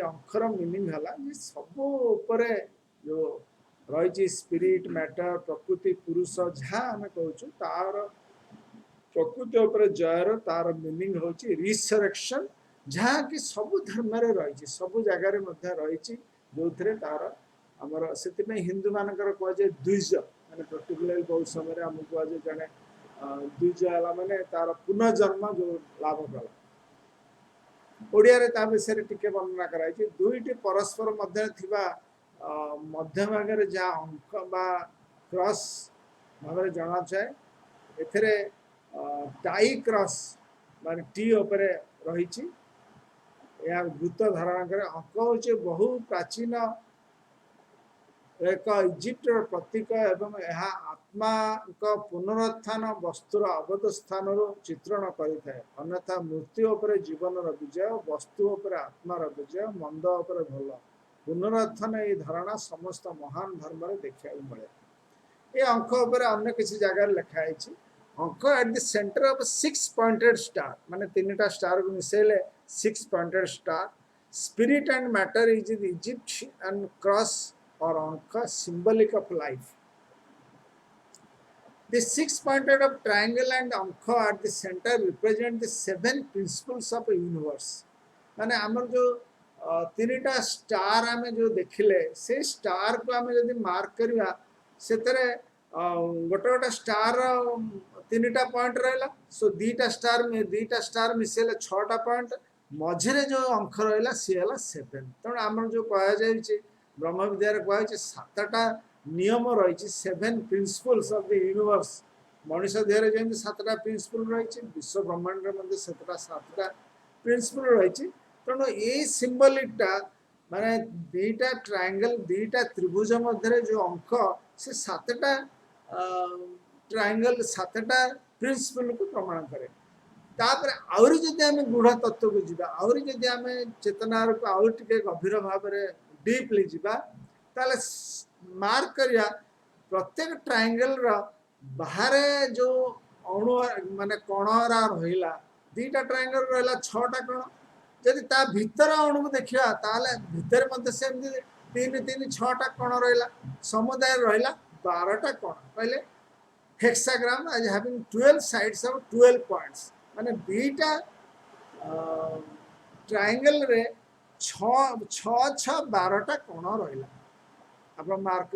B: अंकर मीनिंग है सब उपरे जो रही स्पिरिट मैटर प्रकृति पुरुष जहाँ आम कहूँ तार प्रकृति उपर जयर तार मीनिंग हूँ रिसरेक्शन जहाँ कि सब धर्म रही सब जगार रही जो तार आमर से हिंदू मान कहुए द्विज मैंने पर्टिकुलर बहुत समय आम कहुए जड़े द्विज है माने तार पुनर्जन्म जो लाभ कला ओडिया विषय टी वर्णना कराई दुईटी परस्पर मध्य मध्य भाग जहाँ अंक बा क्रॉस भाव जना जाए एथिरे टाई क्रॉस मान टी उपरे रही वृत्त धारण करे अंक हूँ बहु प्राचीन एक इजिप्टर प्रतीक एवं यह आत्मा पुनरुत्थान वस्तुर अवध स्थान चित्रण करें अन्यथा मृत्यु उपर जीवन विजय वस्तु उपर आत्मार विजय मंद उपर भल पुनरुत्थान ये धारणा समस्त महान धर्म देखा मिले ये अंक उपर अन्य किसी जगह लिखाई अंक at the centre of 6 pointed star माने 3टा स्टार को मिसेले 6 pointed star spirit and matter is in Egypt and cross और अंक symbolic of life. The 6 pointed of triangle and अंक at the center represent the 7 principles of universe. माने आमर जो 3टा star आम जो देखिले से स्टार को आम जब मार्क करवा से गोटे गोटे स्टार 3टा पॉइंट रहा सो 2टा स्टार मिसेले 6टा पॉइंट मझे जो अंक रहा सी है 7 तेणु आम जो कह ब्रह्म विद्या कहुए 7टा नियम रही 7 प्रिंसिपल्स ऑफ द यूनिवर्स मनुष्य देह जमी 7टा प्रिंसिपल रही विश्व ब्रह्मांड 7टा प्रिंसिपल रही तेणु ये सिंबलिकटा माने 2टा ट्रायंगल 2टा त्रिभुज मध्य जो अंक से 7टा ट्रायंगल 7टा प्रिंसिपल को प्रमाण करे तापर आउरी जदि आम गूढ़ तत्व को जीवा आउरी जदि आम चेतनार को आउरी टिके गभीर भाव में डीपली जीवा ताले मार्क करिया प्रत्येक ट्रायंगल रा बाहर जो अणु माने कणरा रहिला 2टा ट्रायंगल रहिला 6टा कण जदि ता भीतर अणु को देखिया ताले भीतर मते सेम 3 6टा कण रहिला समुदाय रहिला 12टा कण कहले hexagram as having 12 sides of 12 points माने 2टा ट्रायंगल रे 12टा कण रहा आप मार्क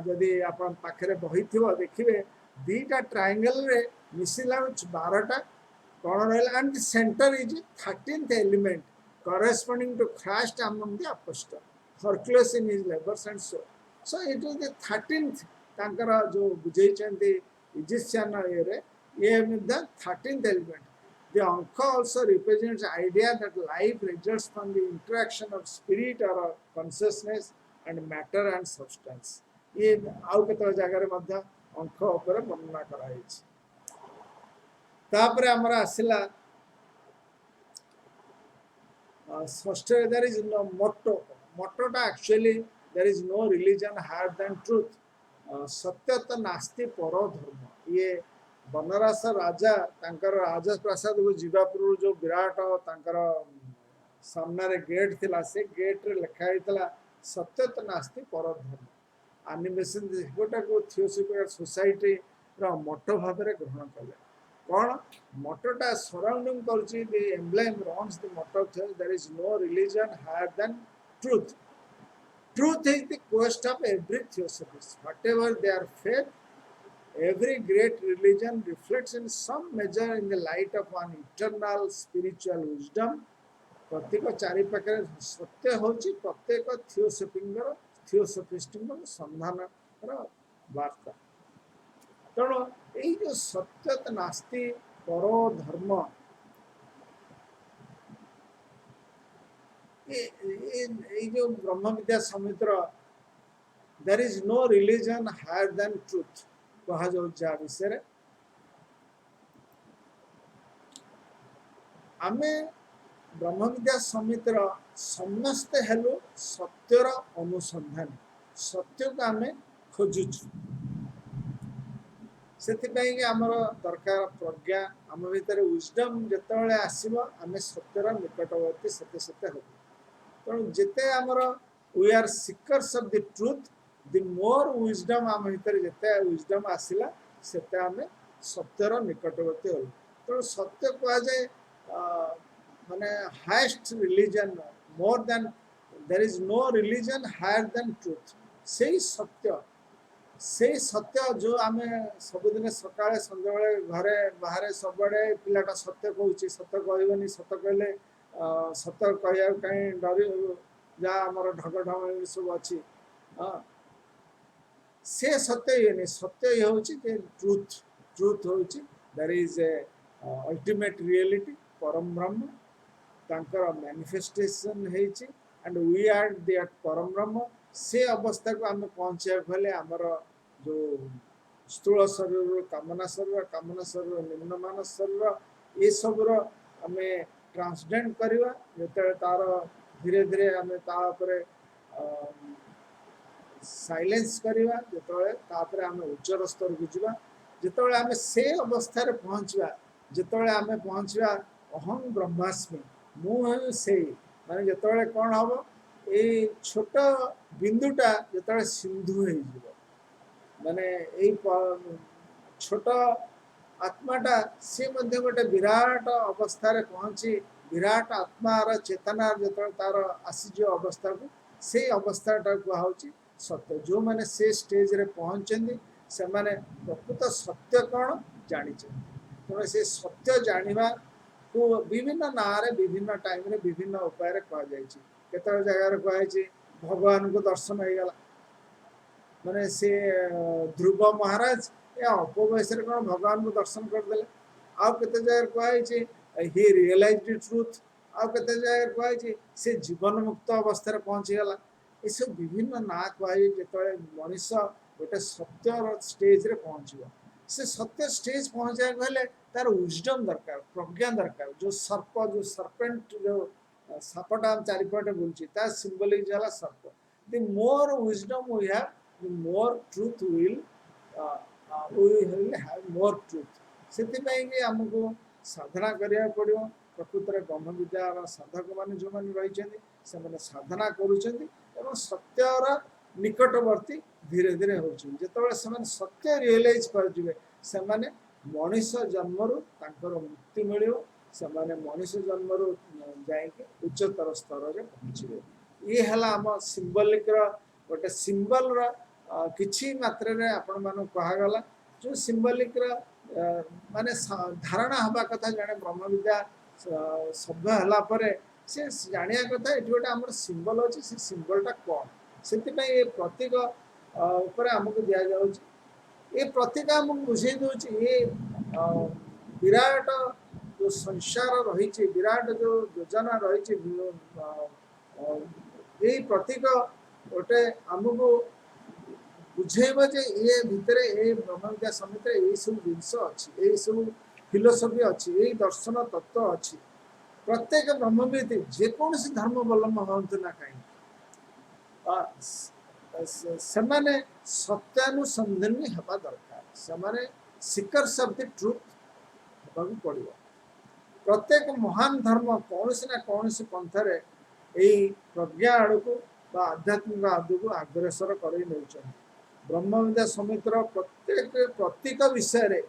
B: जदि आप पाखे बही थी देखिए 2टा ट्रायंगल रे मिसिला 12टा कण रहा and centre is 13th element corresponding to Christ among the apostles Hercules in his labors and so it is the 13th तांकर जो बुझे इजिप्शियन ये the 13th element. The Anka also represents the idea that life results from the interaction of spirit or consciousness and matter and substance. ये आउ केत जगह मध्य अंक उपर वर्णना कराई तापर हमरा आसिला षष्ठ there is no motto टा actually there is no religion higher than truth सत्य तो नास्ति परो धर्म ये बनरस राजा तांकर राजप्रासाद को जीवा पूर्व जो विराट तांकर सामने गेट थिला से गेट रे लिखा हैतला सत्यत नास्ति परधर्म एनिमेशन गोटा को थियोसॉफिकल सोसाइटी रा मोटो भाव में ग्रहण कले कौन मोटोटा सराउंडिंग करछि the emblem runs the motto there is no religion higher than truth truth is the quest of every theosophist whatever their faith every great religion reflects in some measure in the light of one eternal spiritual wisdom प्रत्येक चारि पाखे सत्य होची प्रत्येक theosophist संधान वार्ता तेणु यही जो सत्यत नास्ति परो धर्म ये जो ब्रह्म विद्या समितिर there is no religion higher than truth कहा जा विषय आमे ब्रह्म विद्या समितिर समस्ते हेलो सत्यर अनुसंधान सत्य को आमे खोजुछु सेतिपई कि हमर दरकार प्रज्ञा आम भीतर विजडम जेतेबेले आसीबो आमे सत्यर निकटवर्ती सत्य सत्य हो तेणु जेते हमर we are seekers of the truth the more wisdom आम भीतर जेते विजडम आसिला सेते आमे सत्यर निकटवर्ती हो तेणु सत्य कहा जाए माने highest religion more than there is no religion higher than truth से सत्य जो आमे सबुदिन सकाळे संध्याबेले घरे बाहरे सबडे पिलाटा सत्य कहूची सत्य कहबनी सत्य कहले सत्य कहया कहीं डरी जा हमर ढग ढग सब अछि से सत्य ये नहीं सत्य ये होची कि ट्रुथ ट्रुथ होची there is a ultimate reality Param Brahma तांकर मैनिफेस्टेशन हेची एंड वी आर दैट परम ब्रह्म से अवस्था को आमे पहुंचे भले हमर जो स्थूल शरीर कामना शरीर निम्न शरीर ये सब आमे ट्रांसडेंड करवा जते तार धीरे धीरे आमे ता ऊपर साइलेंस करवा जते तापर आमे उच्चर स्तर को जीवा जते आमे से अवस्था रे पहुंचवा जते आमे पहुंचवा अहं ब्रह्मास्मि मु से माने जते कोन हबो ए छोट बिंदुटा जते सिंधु हो जीवो माने ए छोट आत्माटा से मध्य गोटे विराट अवस्था रे पहुंची विराट आत्मार चेतना जते तार आसी अवस्था को से अवस्थाटा कहउची सत्य जो माने से स्टेज रे पहुंचंदी से माने प्रकृत सत्य कौन जानी तेणु से सत्य जानिबा को विभिन्न नारे विभिन्न टाइम रे विभिन्न उपाय रे कह जायछि केते जगह रे कहैछि भगवान को दर्शन हो गला माने से ध्रुव महाराज या उपवयस रे कोन भगवान को दर्शन कर देले आ केते जगह कहैछि ही रियलाइज्ड द ट्रुथ आ केते जगह कहैछि से जीवन मुक्त अवस्था रे पहुंची गला ये सब विभिन्न ना कहे जो मनुष्य गोटे सत्य स्टेज रे पहुँचो से सत्य स्टेज पहुँचा गले तार विजडम दरकार प्रज्ञा दरकार जो सर्प जो सर्पेंट जो सापटा चारिपटे बुलची ता सिंबलिक जाला सर्प the more wisdom we have the more truth will have more truth सेतिपई कि हमको साधना करिया पड़ियो प्रकृत रे ब्रह्म विद्या साधक माने जो माने रहिचंदी से माने साधना करूचंदी एवं सत्यर निकटवर्ती धीरे धीरे होते से सत्य रियलाइज कर मनुष्य जन्मरू मुक्ति मिल से मनुष्य जन्मरू जाकि उच्चतर स्तर में पहुँचे ये है आम सिंबलिक गोटे सिंबल किछि मात्रा रे आपण मानु कहगला जो सिंबलिक माने धारणा हवा कथा जाने ब्रह्म विद्या सभ्य हला परे से जानिया कथा एठी गोटे हमर सिंबल अछि से सिंबलटा कोन सेति ये प्रतीक ऊपर हमको दिया जाउछि ये प्रतीक हमको बुझे दोछि ये विराट जो संसार रही विराट जो योजना रही ये प्रतीक गोटे आमको बुझेब जे ये भितर ये ब्रह्म विद्या समिति ये सब जिनस अच्छी ये सब फिलोसफी अच्छी ये दर्शन तत्व अच्छी प्रत्येक ब्रह्मविद जेकोसी धर्मावलम्बन हूँ ना कहीं से सत्यानुसंधानी हवा दरकार से सिकर्स ऑफ द ट्रुथ हेबाकू पड़िबो। प्रत्येक महान धर्म कौन ना कौन पंथारे यही प्रज्ञा आड़क बा आध्यात्मिक आदि को अग्रसर कर ब्रह्म विद्या समितिर प्रत्येक प्रतीक विषय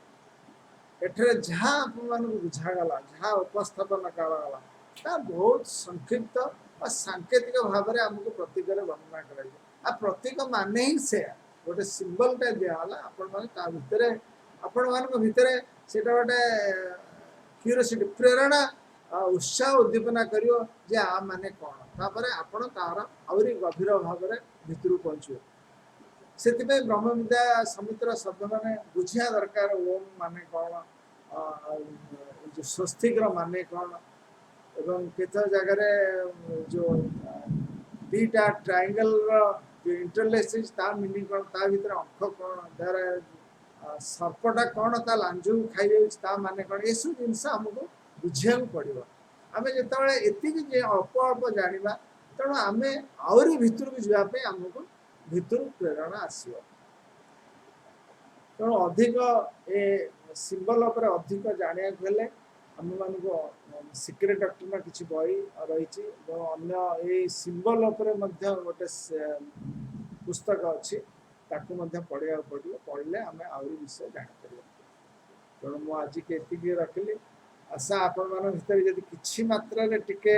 B: एठरे जहाँ अपन बुझागला जहाँ उपस्थापन कराला ता बहुत संक्षिप्त और सांकेतिक भाव में आमको प्रतीक वर्णना कर प्रतीक माने ही से गोटे सिंबलटा दिहला आपण मान भितर सेटा गोटे क्यूरियोसिटी प्रेरणा उत्साह उद्दीपना करियो जे आ माने कौन तापर आपण तार आउरी गभीर भाव में भितर पहुँचे से ब्रह्म विद्या समितिर शब्द मैंने बुझिया दरकार ओम माने कौन जो स्वस्तिकर माने कौन एवं केत जगह जो दीटा ट्रायंगल जो इंटरलेस ता मीनिंग कौन ता भीतर अंक कौन तार सर्पटा कौन ता लांजू खाई जाता माने कौन ये सब जिनस आमको बुझा पड़ो आम जो ये अल्प अल्प जाना तेणु आम आहरी भितर को जावाई आमको भितर प्रेरणा आसो तेणु अधिक ए सिंबल उपर अधिक जाना हेले आम मान सिक्रेट डॉक्टर किसी बही रही अन्य सिंबल उपर गोटे पुस्तक अच्छी ताकू पढ़ा पड़ो पढ़ले आम आहरी विषय जापर तेणु मुझे आज के रखिली आशा आपण मान भर जब किसी मात्रा टिके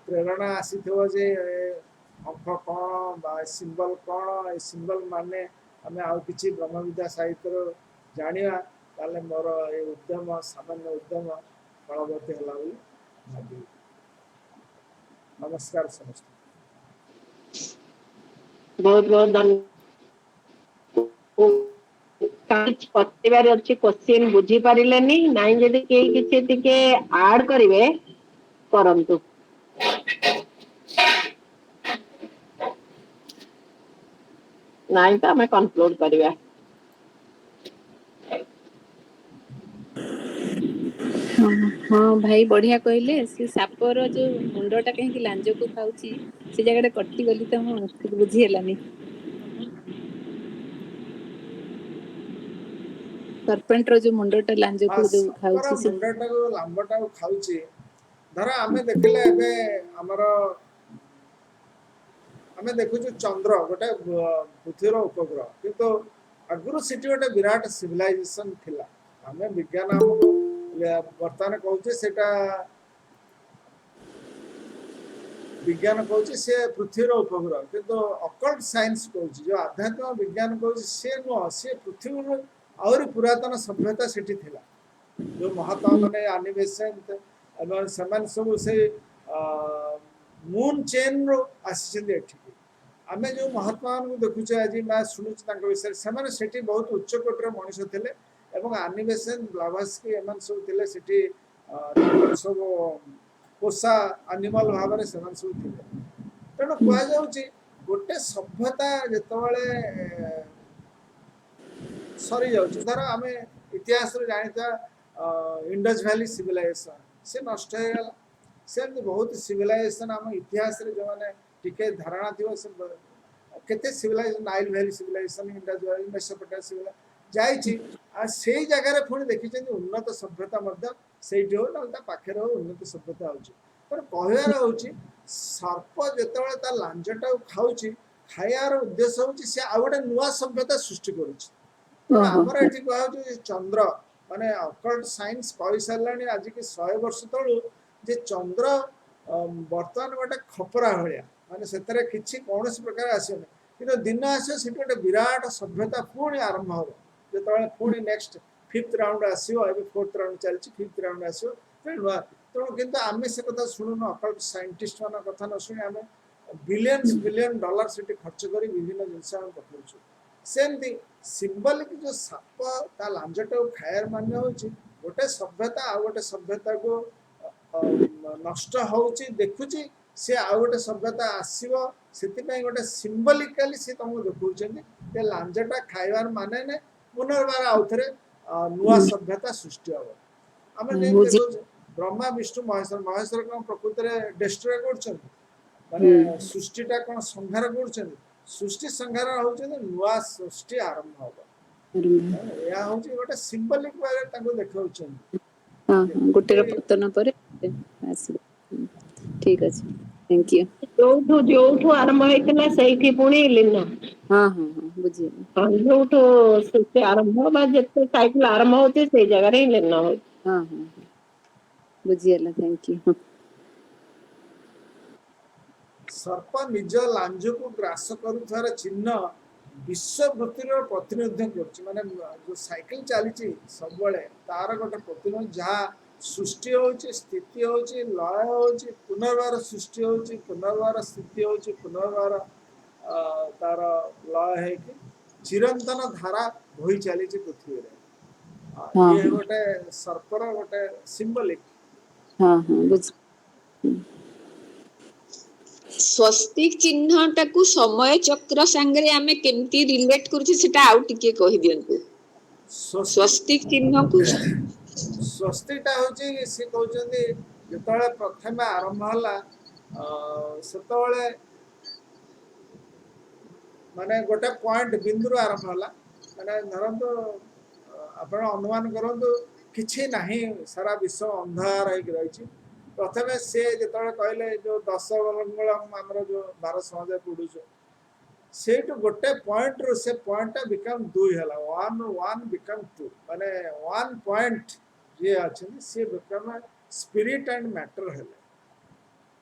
B: प्रेरणा आसी जे अंक कौन बा सिंबल कौन ए सिंबल माने आम आउ कि ब्रह्म विद्या साहित्य जाना ताले मोर ये उद्यम सामान्य उद्यम फलवती है भावी। नमस्कार समस्त
A: बहुत बहुत धन्यवाद पचार अच्छी क्वेश्चन बुझी पारे नाई जदि किसी ऐड करेंगे करंतु नाई तो आम कनक्लूड करवा।
D: हाँ भाई बढ़िया कहले से सापर जो मुंडटा कहीं लांज को खाऊची से जगह कटि गली तो मुझे बुझीगलानी सरपेंट रो जो मुंडटा लांज को जो खाऊची से
B: मुंडटा को लांबटा को खाऊची धर आमे देखले एबे हमर आमे देखु चंद्र गोटे पृथ्वीर उपग्रह किंतु आगुरु सिटी गोटे विराट सिविलाइजेशन थिला आमे विज्ञान हमको बर्तमान कहूँ सेटा विज्ञान कहूँ से पृथ्वीर उपग्रह किंतु अकल्ट साइंस कहूँ जो आध्यात्मिक विज्ञान कहूँ सी नुह सी पृथ्वी आहरी पुरातन सभ्यता सेठी थिला जो महात्मा माने आनिबेसेंट सब से मून चेन रो आसी आमे जो महात्मा को देखुचे आज मैं शुणुचे विषय से बहुत उच्च कोटर मनीष थे एवं आनिबेसेंट ब्लाभास्की एमन सब थिले सेठी सब पोषा एनिमल भाव में सब थे तेणु कहुच्छी गोटे सभ्यता जितेबाला सरी जाऊँ धर आम इतिहास जानता इंडस वैली सिविलाइजेशन से नष्ट हो गला सेमती बहुत सिविलाइजेशन आम इतिहास जो मैंने टिके धारणा थी से केते civilisation Nile valley civilisation Indus valley Mesopotamia civilisation से जगह पुणी देखी उन्नत सभ्यता से हो ना पाखे हो उन्नत सभ्यता हो कहर हूँ सर्प जो लांजटा खाऊँ खाइबार उद्देश्य हूँ सी आ गए नुआ सभ्यता सृष्टि करमर ये कह चंद्र माने अकल्ट साइंस कही सारे आज की 100 वर्ष तलू जे चंद्र बर्तमान गोटे खपरा भाया माने से किसी कौन प्रकार आसनी कि दिन आसो से गोटे विराट सभ्यता पुणी आरंभ हम जो पुणी नेक्स्ट 5th राउंड आसो 4th राउंड चलती 5th राउंड आसो नुआ तेणु कितु आम से कथा शुणुन अकल्ट साइंटिस्ट मान कथा न शुणी आम बिलियन डॉलर से खर्च कर विभिन्न जिनस पठाऊँ सेमती सिंबलिक जो साप ता लांजटा खायर मान हूँ गोटे सभ्यता आ गोटे सभ्यता को नष्ट होची देखुची सी आ गोटे सभ्यता आसो से गोटे सिंबलिकाली सी तुमको देखा लांजटा खाइबार माने ने पुनर्बार आउ थे नुआ सभ्यता सृष्टि हम आम देखो ब्रह्मा विष्णु महेश्वर महेश्वर कौन प्रकृत में डिस्ट्रॉय कर सृष्टिटा कौन संहार कर सृष्टि संहार होती नुआ सृष्टि आरंभ हम
D: ଆରମ୍ଭ।
B: ଏହା ହଉଛି ଗୋଟେ ସିମ୍ବଲିକ वे ତାଙ୍କୁ ଦେଖାଉଛନ୍ତି
D: ହଁ ହଁ ଗୋଟେର
B: ଯେମିତି
D: ପତନ ପରେ ଆସିବ। ଠିକ ଅଛି, ଥ୍ୟାଙ୍କ ୟୁ।
A: ଯୋଉଠୁ ଆରମ୍ଭ ହେଇଥିଲା ସେଇଠି ପୁଣି ଲୀନ।
D: ହଁ ହଁ ହଁ ବୁଝିଗଲି।
A: ଯୋଉଠୁ ସୃଷ୍ଟି ଆରମ୍ଭ ବା ଯେତେ ସାଇକେଲ ଆରମ୍ଭ ହଉଛି ସେଇ ଜାଗାରେ ହିଁ ଲୀନ ହଉଛି।
D: ହଁ ହଁ ବୁଝିଗଲା, ଥ୍ୟାଙ୍କ ୟୁ।
B: ସର୍ପ ନିଜ ଲାଞ୍ଜକୁ ଗ୍ରାସ କରୁଥିବାର ଚିହ୍ନ ବିଶ୍ୱବୃତ୍ତିର ପ୍ରତିନିଧିତ୍ୱ କରୁଛି। ମାନେ ଯୋଉ ସାଇକେଲ ଚାଲିଛି ସବୁବେଳେ ତାର ଗୋଟେ ପ୍ରତିନିଧି, ଯାହା ସୃଷ୍ଟି ହଉଛି, ସ୍ଥିତି ହଉଛି, ଲୟ ହଉଛି, ପୁନର୍ବାର ସୃଷ୍ଟି ହଉଛି, ପୁନର୍ବାର ସ୍ଥିତି ହଉଛି, ପୁନର୍ବାର ତାର ଲୟ ହେଇକି ଚିରନ୍ତନ ଧାରା ବହି ଚାଲିଛି ପୃଥିବୀରେ।
D: ହଁ
B: ଇଏ
D: ହଁ
B: ଗୋଟେ ସର୍ପର ଗୋଟେ ସିମ୍ବଲିକ।
D: ହଁ ହଁ ବୁଝ।
E: ସ୍ୱସ୍ତିକ ଚିହ୍ନଟାକୁ ସମୟ ଚକ୍ର ସାଙ୍ଗରେ ଆମେ କେମିତି ରିଲେଟ କରୁଛେ ସେଟା ଆଉ ଟିକେ କହିଦିଅନ୍ତୁ। ସ୍ୱସ୍ତିକ ଚିହ୍ନକୁ
B: ସ୍ୱସ୍ତିଟା ହଉଛି ସେ କହୁଛନ୍ତି ଯେତେବେଳେ ପ୍ରଥମେ ଆରମ୍ଭ ହେଲା ସେତେବେଳେ ମାନେ ଗୋଟେ ପଏଣ୍ଟ ବିନ୍ଦୁରୁ ଆରମ୍ଭ ହେଲା। ମାନେ ଧରନ୍ତୁ ଆପଣ ଅନୁମାନ କରନ୍ତୁ କିଛି ନାହିଁ, ସାରା ବିଶ୍ୱ ଅନ୍ଧାର ହେଇକି ରହିଛି। ପ୍ରଥମେ ସେ ଯେତେବେଳେ କହିଲେ ଯୋଉ 10 ବରଙ୍ଗଳମ୍ ଆମର ଯୋଉ 12 ସମାଜ ପଢୁଛୁ, ସେଇଠୁ ଗୋଟେ ପଏଣ୍ଟରୁ ସେ ପଏଣ୍ଟଟା ବିକମ୍ 2 ହେଲା, 1 ବିକମ୍ 2, ମାନେ 1 ପଏଣ୍ଟ ଯିଏ ଅଛନ୍ତି ସିଏ ବିକମ୍ ସ୍ପିରିଟ୍ ଆଣ୍ଡ ମ୍ୟାଟର ହେଲେ।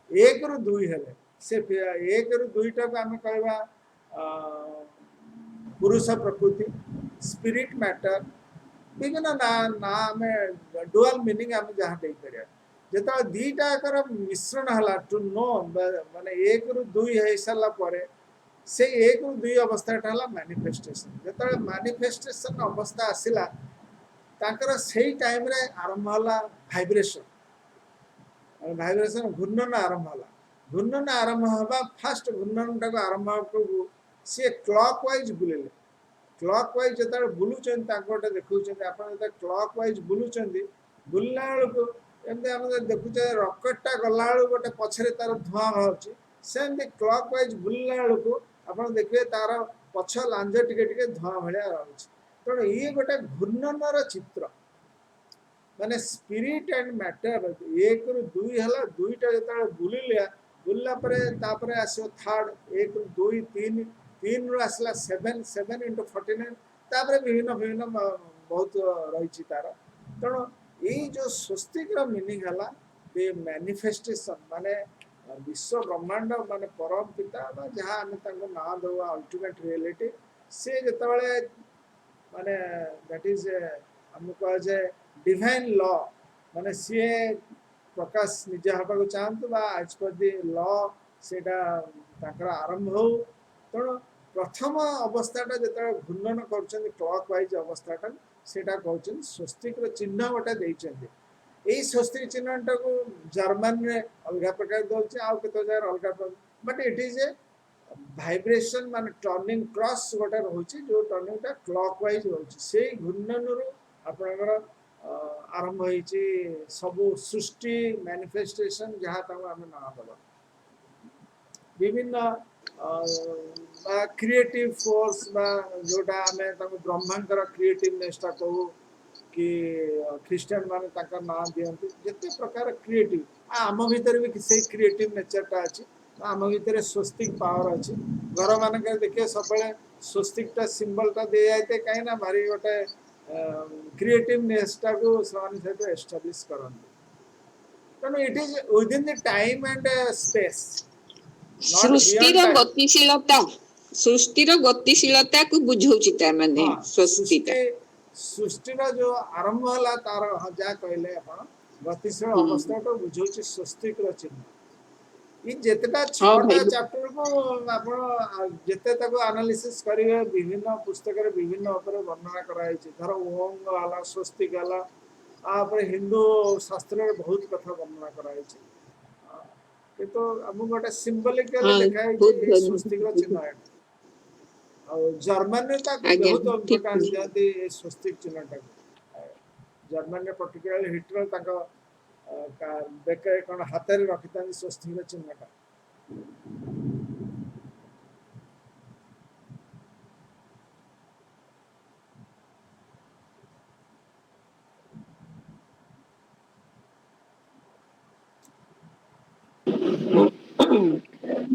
B: 1ରୁ 2 ହେଲେ। ସେ 1ରୁ 2ଟାକୁ ଆମେ କହିବା ପୁରୁଷ ପ୍ରକୃତି, ସ୍ପିରିଟ୍ ମ୍ୟାଟର, ବିଭିନ୍ନ ନା ଆମେ ଡୁଆଲ ମିନିଂ ଆମେ ଯାହା ଦେଇପାରିବା। ଯେତେବେଳେ ଦିଟାକର ମିଶ୍ରଣ ହେଲା ଟୁ ନୋ, ମାନେ 1ରୁ 2 ହେଇସାରିଲା ପରେ ସେ 1ରୁ 2 ଅବସ୍ଥାଟା ହେଲା ମ୍ୟାନିଫେଷ୍ଟେସନ। ଯେତେବେଳେ ମ୍ୟାନିଫେଷ୍ଟେସନ ଅବସ୍ଥା ଆସିଲା ତାଙ୍କର ସେଇ ଟାଇମରେ ଆରମ୍ଭ ହେଲା ଭାଇବ୍ରେସନ। ଭାଇବ୍ରେସନ ଘୂର୍ଣ୍ଣନ ଆରମ୍ଭ ହେଲା। ଘୂର୍ଣ୍ଣନ ଆରମ୍ଭ ହେବା ଫାଷ୍ଟ ଘୂର୍ଣ୍ଣନଟାକୁ ଆରମ୍ଭ ପୂର୍ବରୁ ସିଏ କ୍ଲକ୍ ୱାଇଜ ବୁଲିଲେ। କ୍ଲକ୍ ୱାଇଜ ଯେତେବେଳେ ବୁଲୁଛନ୍ତି ତାଙ୍କୁ ଗୋଟେ ଦେଖାଉଛନ୍ତି, ଆପଣ ଯେତେବେଳେ କ୍ଲକ୍ ୱାଇଜ ବୁଲୁଛନ୍ତି, ବୁଲିଲା ବେଳକୁ ଏମିତି ଆମେ ଦେଖୁଛେ ରକେଟଟା ଗଲାବେଳକୁ ଗୋଟେ ପଛରେ ତାର ଧୂଆଁ ବାହାରୁଛି, ସେମିତି କ୍ଲକ୍ ୱାଇଜ ବୁଲିଲା ବେଳକୁ ଆପଣ ଦେଖିବେ ତାର ପଛ ଲାଞ୍ଜ ଟିକେ ଟିକେ ଧୂଆଁ ଭଳିଆ ରହୁଛି। ତେଣୁ ଇଏ ଗୋଟେ ଘୂର୍ଣ୍ଣନର ଚିତ୍ର। ମାନେ ସ୍ପିରିଟ୍ ଆଣ୍ଡ ମ୍ୟାଟର 1ରୁ 2 ହେଲା, 2ଟା ଯେତେବେଳେ ବୁଲିଲା ପରେ ତାପରେ ଆସିବ ଥାର୍ଡ, 1ରୁ 2 3, 3ରୁ ଆସିଲା 7, 7 × 49, ତାପରେ ବିଭିନ୍ନ ବହୁତ ରହିଛି ତାର। ତେଣୁ ଏଇ ଯୋଉ ସ୍ୱସ୍ତିକର ମିନିଂ ହେଲା ମ୍ୟାନିଫେଷ୍ଟେସନ, ମାନେ ବିଶ୍ୱ ବ୍ରହ୍ମାଣ୍ଡ ମାନେ ପରମ ପିତା ବା ଯାହା ଆମେ ତାଙ୍କୁ ନାଁ ଦେବା ଅଲ୍ଟିମେଟ ରିଆଲିଟି, ସେ ଯେତେବେଳେ ମାନେ ଦ୍ୟାଟ୍ ଇଜ ଆମକୁ କୁହାଯାଏ ଡିଭାଇନ୍ ଲ, ମାନେ ସିଏ ପ୍ରକାଶ ନିଜେ ହେବାକୁ ଚାହାନ୍ତୁ ବା ଆଜ୍ ପର୍ ଦି ଲ ସେଇଟା ତାଙ୍କର ଆରମ୍ଭ ହଉ। ତେଣୁ ପ୍ରଥମ ଅବସ୍ଥାଟା ଯେତେବେଳେ ଘୂର୍ଣ୍ଣନ କରୁଛନ୍ତି କ୍ଲକ୍ ୱାଇଜ ଅବସ୍ଥାଟା, ସେଇଟା କହୁଛନ୍ତି ସ୍ୱସ୍ତିକର ଚିହ୍ନ ଗୋଟେ ଦେଇଛନ୍ତି। ଏଇ ସ୍ୱସ୍ତିକ ଚିହ୍ନଟାକୁ ଜର୍ମାନୀରେ ଅଲଗା ପ୍ରକାର ଦେଉଛି, ଆଉ କେତେ ଜାଗାରେ ଅଲଗା ପ୍ରକାର, but it is a vibration, ମାନେ ଟର୍ଣ୍ଣିଂ କ୍ରସ୍ ଗୋଟେ ରହୁଛି, ଯୋଉ ଟର୍ଣ୍ଣିଂଟା କ୍ଲକ୍ ୱାଇଜ ରହୁଛି। ସେଇ ଘୂର୍ଣ୍ଣନରୁ ଆପଣଙ୍କର ଆରମ୍ଭ ହେଇଛି ସବୁ ସୃଷ୍ଟି, ମ୍ୟାନିଫେଷ୍ଟେସନ, ଯାହା ତାଙ୍କୁ ଆମେ ନାଁ ଦେବା। ବିଭିନ୍ନ ବା କ୍ରିଏଟିଭ ଫୋର୍ସ ବା ଯୋଉଟା ଆମେ ତାଙ୍କୁ ବ୍ରହ୍ମାଙ୍କର କ୍ରିଏଟିଭନେସଟା କହୁ, କି ଖ୍ରୀଷ୍ଟିଆନ ମାନେ ତାଙ୍କ ନାଁ ଦିଅନ୍ତି, ଯେତେ ପ୍ରକାର କ୍ରିଏଟିଭ, ଆମ ଭିତରେ ବି ସେଇ କ୍ରିଏଟିଭ ନେଚରଟା ଅଛି। ଆମ ଭିତରେ ସ୍ୱସ୍ତିକ ପାୱାର ଅଛି। ଘର ମାନଙ୍କରେ ଦେଖିବେ ସବୁବେଳେ ସ୍ୱସ୍ତିକଟା ସିମ୍ବଲଟା ଦିଆଯାଇଥାଏ, କାହିଁକି ନା ଭାରି ଗୋଟେ କ୍ରିଏଟିଭନେସଟାକୁ ସେମାନେ ସହିତ ଏଷ୍ଟାବ୍ଲିଶ କରନ୍ତି। ତେଣୁ ଇଟ୍ is within the time and space, not beyond
E: ସୃଷ୍ଟିର
B: ଟାଇମ୍।
E: ଗତିଶୀଳତା, ସୃଷ୍ଟିର ଗତିଶୀଳତାକୁ ବୁଝଉଛି ତା ମାନେ
B: ହଁ,
E: ସ୍ୱସ୍ତିଟା।
B: ସୃଷ୍ଟିର ଯୋଉ ଆରମ୍ଭ ହେଲା ତାର ଯାହା କହିଲେ ଆପଣ ଗତିଶୀଳ
E: ହୁଁ
B: ଅବସ୍ଥାଟା ବୁଝଉଛି ସ୍ୱସ୍ତିକର ଚିହ୍ନ। ଏଇ ଯେତେଟା
E: ହଁ
B: 6ଟା
E: ଭାଇ।
B: ଚାପ୍ଟରକୁ ଆପଣ ଯେତେ ତାକୁ ଆନାଲିସିସ୍ କରିବେ, ବିଭିନ୍ନ ପୁସ୍ତକରେ ବିଭିନ୍ନ ଉପରେ ବର୍ଣ୍ଣନା କରାଯାଇଛି। ଧର ଓମ୍ ହେଲା, ସ୍ୱସ୍ତିକ ହେଲା, ତାପରେ ହିନ୍ଦୁ ଶାସ୍ତ୍ରରେ ବହୁତ କଥା ବର୍ଣ୍ଣନା କରାଯାଇଛି। କିନ୍ତୁ ଆମକୁ ଗୋଟେ ସିମ୍ବଲିକାଲି
E: ହଁ
B: ଲେଖା ହେଇଛି
E: ବହୁତ
B: ଏଇ ସ୍ୱସ୍ତିକର ଚିହ୍ନ ଏଇଟା। ଆଉ ଜର୍ମାନୀରେ ତାକୁ
E: ଆଜ୍ଞା
B: ବହୁତ
E: ଠିକ।
B: ଇମ୍ପୋର୍ଟାନ୍ସ ଦିଅନ୍ତି ଏ ସ୍ୱସ୍ତିକ ଚିହ୍ନଟାକୁ। ଜର୍ମାନୀରେ ପର୍ଟିକୁଲାରଲି ହିଟଲର ତାଙ୍କ ବେକରେ କ'ଣ ହାତରେ ରଖିଥାନ୍ତି ସ୍ୱସ୍ତିକର ଚିହ୍ନଟା।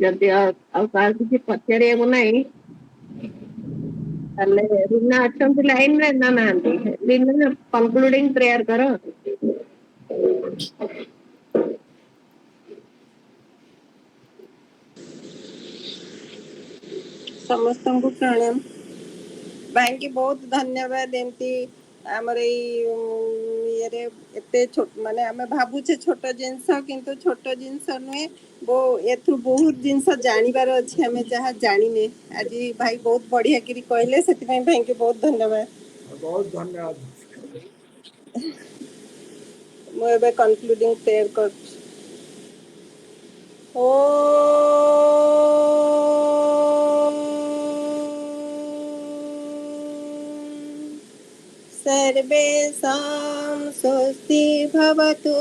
A: ଯଦି ଆଉ କାହାର କିଛି ପଚାରିବାକୁ ନାହିଁ ତାହେଲେ ରୀନା ଅଛନ୍ତି ଲାଇନରେ ନା ନାହାନ୍ତି? ରୀନା କନକ୍ଲୁଡିଂ ପ୍ରେୟାର କର।
F: ସମସ୍ତଙ୍କୁ ପ୍ରଣାମ। ଭାଇଙ୍କି ବହୁତ ଧନ୍ୟବାଦ। ଏମିତି ଆମର ଏଇ ଇଏରେ ଏତେ ମାନେ ଆମେ ଭାବୁଛେ ଛୋଟ ଜିନିଷ, କିନ୍ତୁ ଛୋଟ ଜିନିଷ ନୁହେଁ। ଏଥିରୁ ବହୁତ ଜିନିଷ ଜାଣିବାର ଅଛି, ଆମେ ଯାହା ଜାଣିନେ। ଆଜି ଭାଇ ବହୁତ ବଢିଆ କିରି କହିଲେ, ସେଥିପାଇଁ ଭାଇଙ୍କୁ ବହୁତ ଧନ୍ୟବାଦ।
B: ବହୁତ ଧନ୍ୟବାଦ।
F: ମୁଁ ଏବେ କନକ୍ଲୁଡିଂ ପ୍ରେୟାର କରୁଛି। ଓ सर्वेषां स्वस्ति भवतु,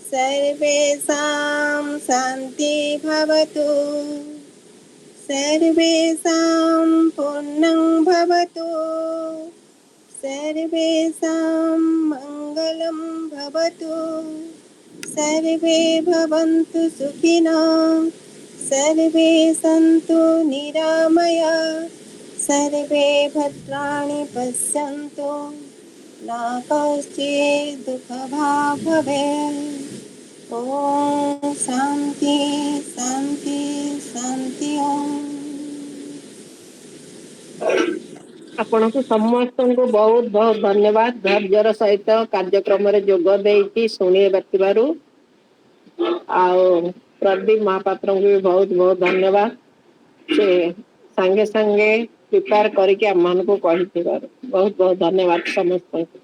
F: सर्वेषां शान्ति भवतु, सर्वेषां पूर्णं भवतु, सर्वेषां मङ्गलं भवतु, सर्वे भवन्तु सुखिनः, सर्वे सन्तु निरामया, सर्वे भद्राणि पश्यन्तु, मा कश्चित् दुःखभाग् भवेत्। ॐ शान्ति शान्ति शान्ति।
A: ଆପଣଙ୍କୁ ସମସ୍ତଙ୍କୁ ବହୁତ ବହୁତ ଧନ୍ୟବାଦ ଧୈର୍ଯ୍ୟର ସହିତ କାର୍ଯ୍ୟକ୍ରମରେ ଯୋଗ ଦେଇକି ଶୁଣିଥିବାରୁ। ଆଉ ପ୍ରଦୀପ ମହାପାତ୍ରଙ୍କୁ ବି ବହୁତ ବହୁତ ଧନ୍ୟବାଦ, ସେ ସାଙ୍ଗେ ସାଙ୍ଗେ ପ୍ରିପେୟାର କରିକି ଆମମାନଙ୍କୁ କହିଥିବାରୁ ବହୁତ ବହୁତ ଧନ୍ୟବାଦ ସମସ୍ତଙ୍କୁ।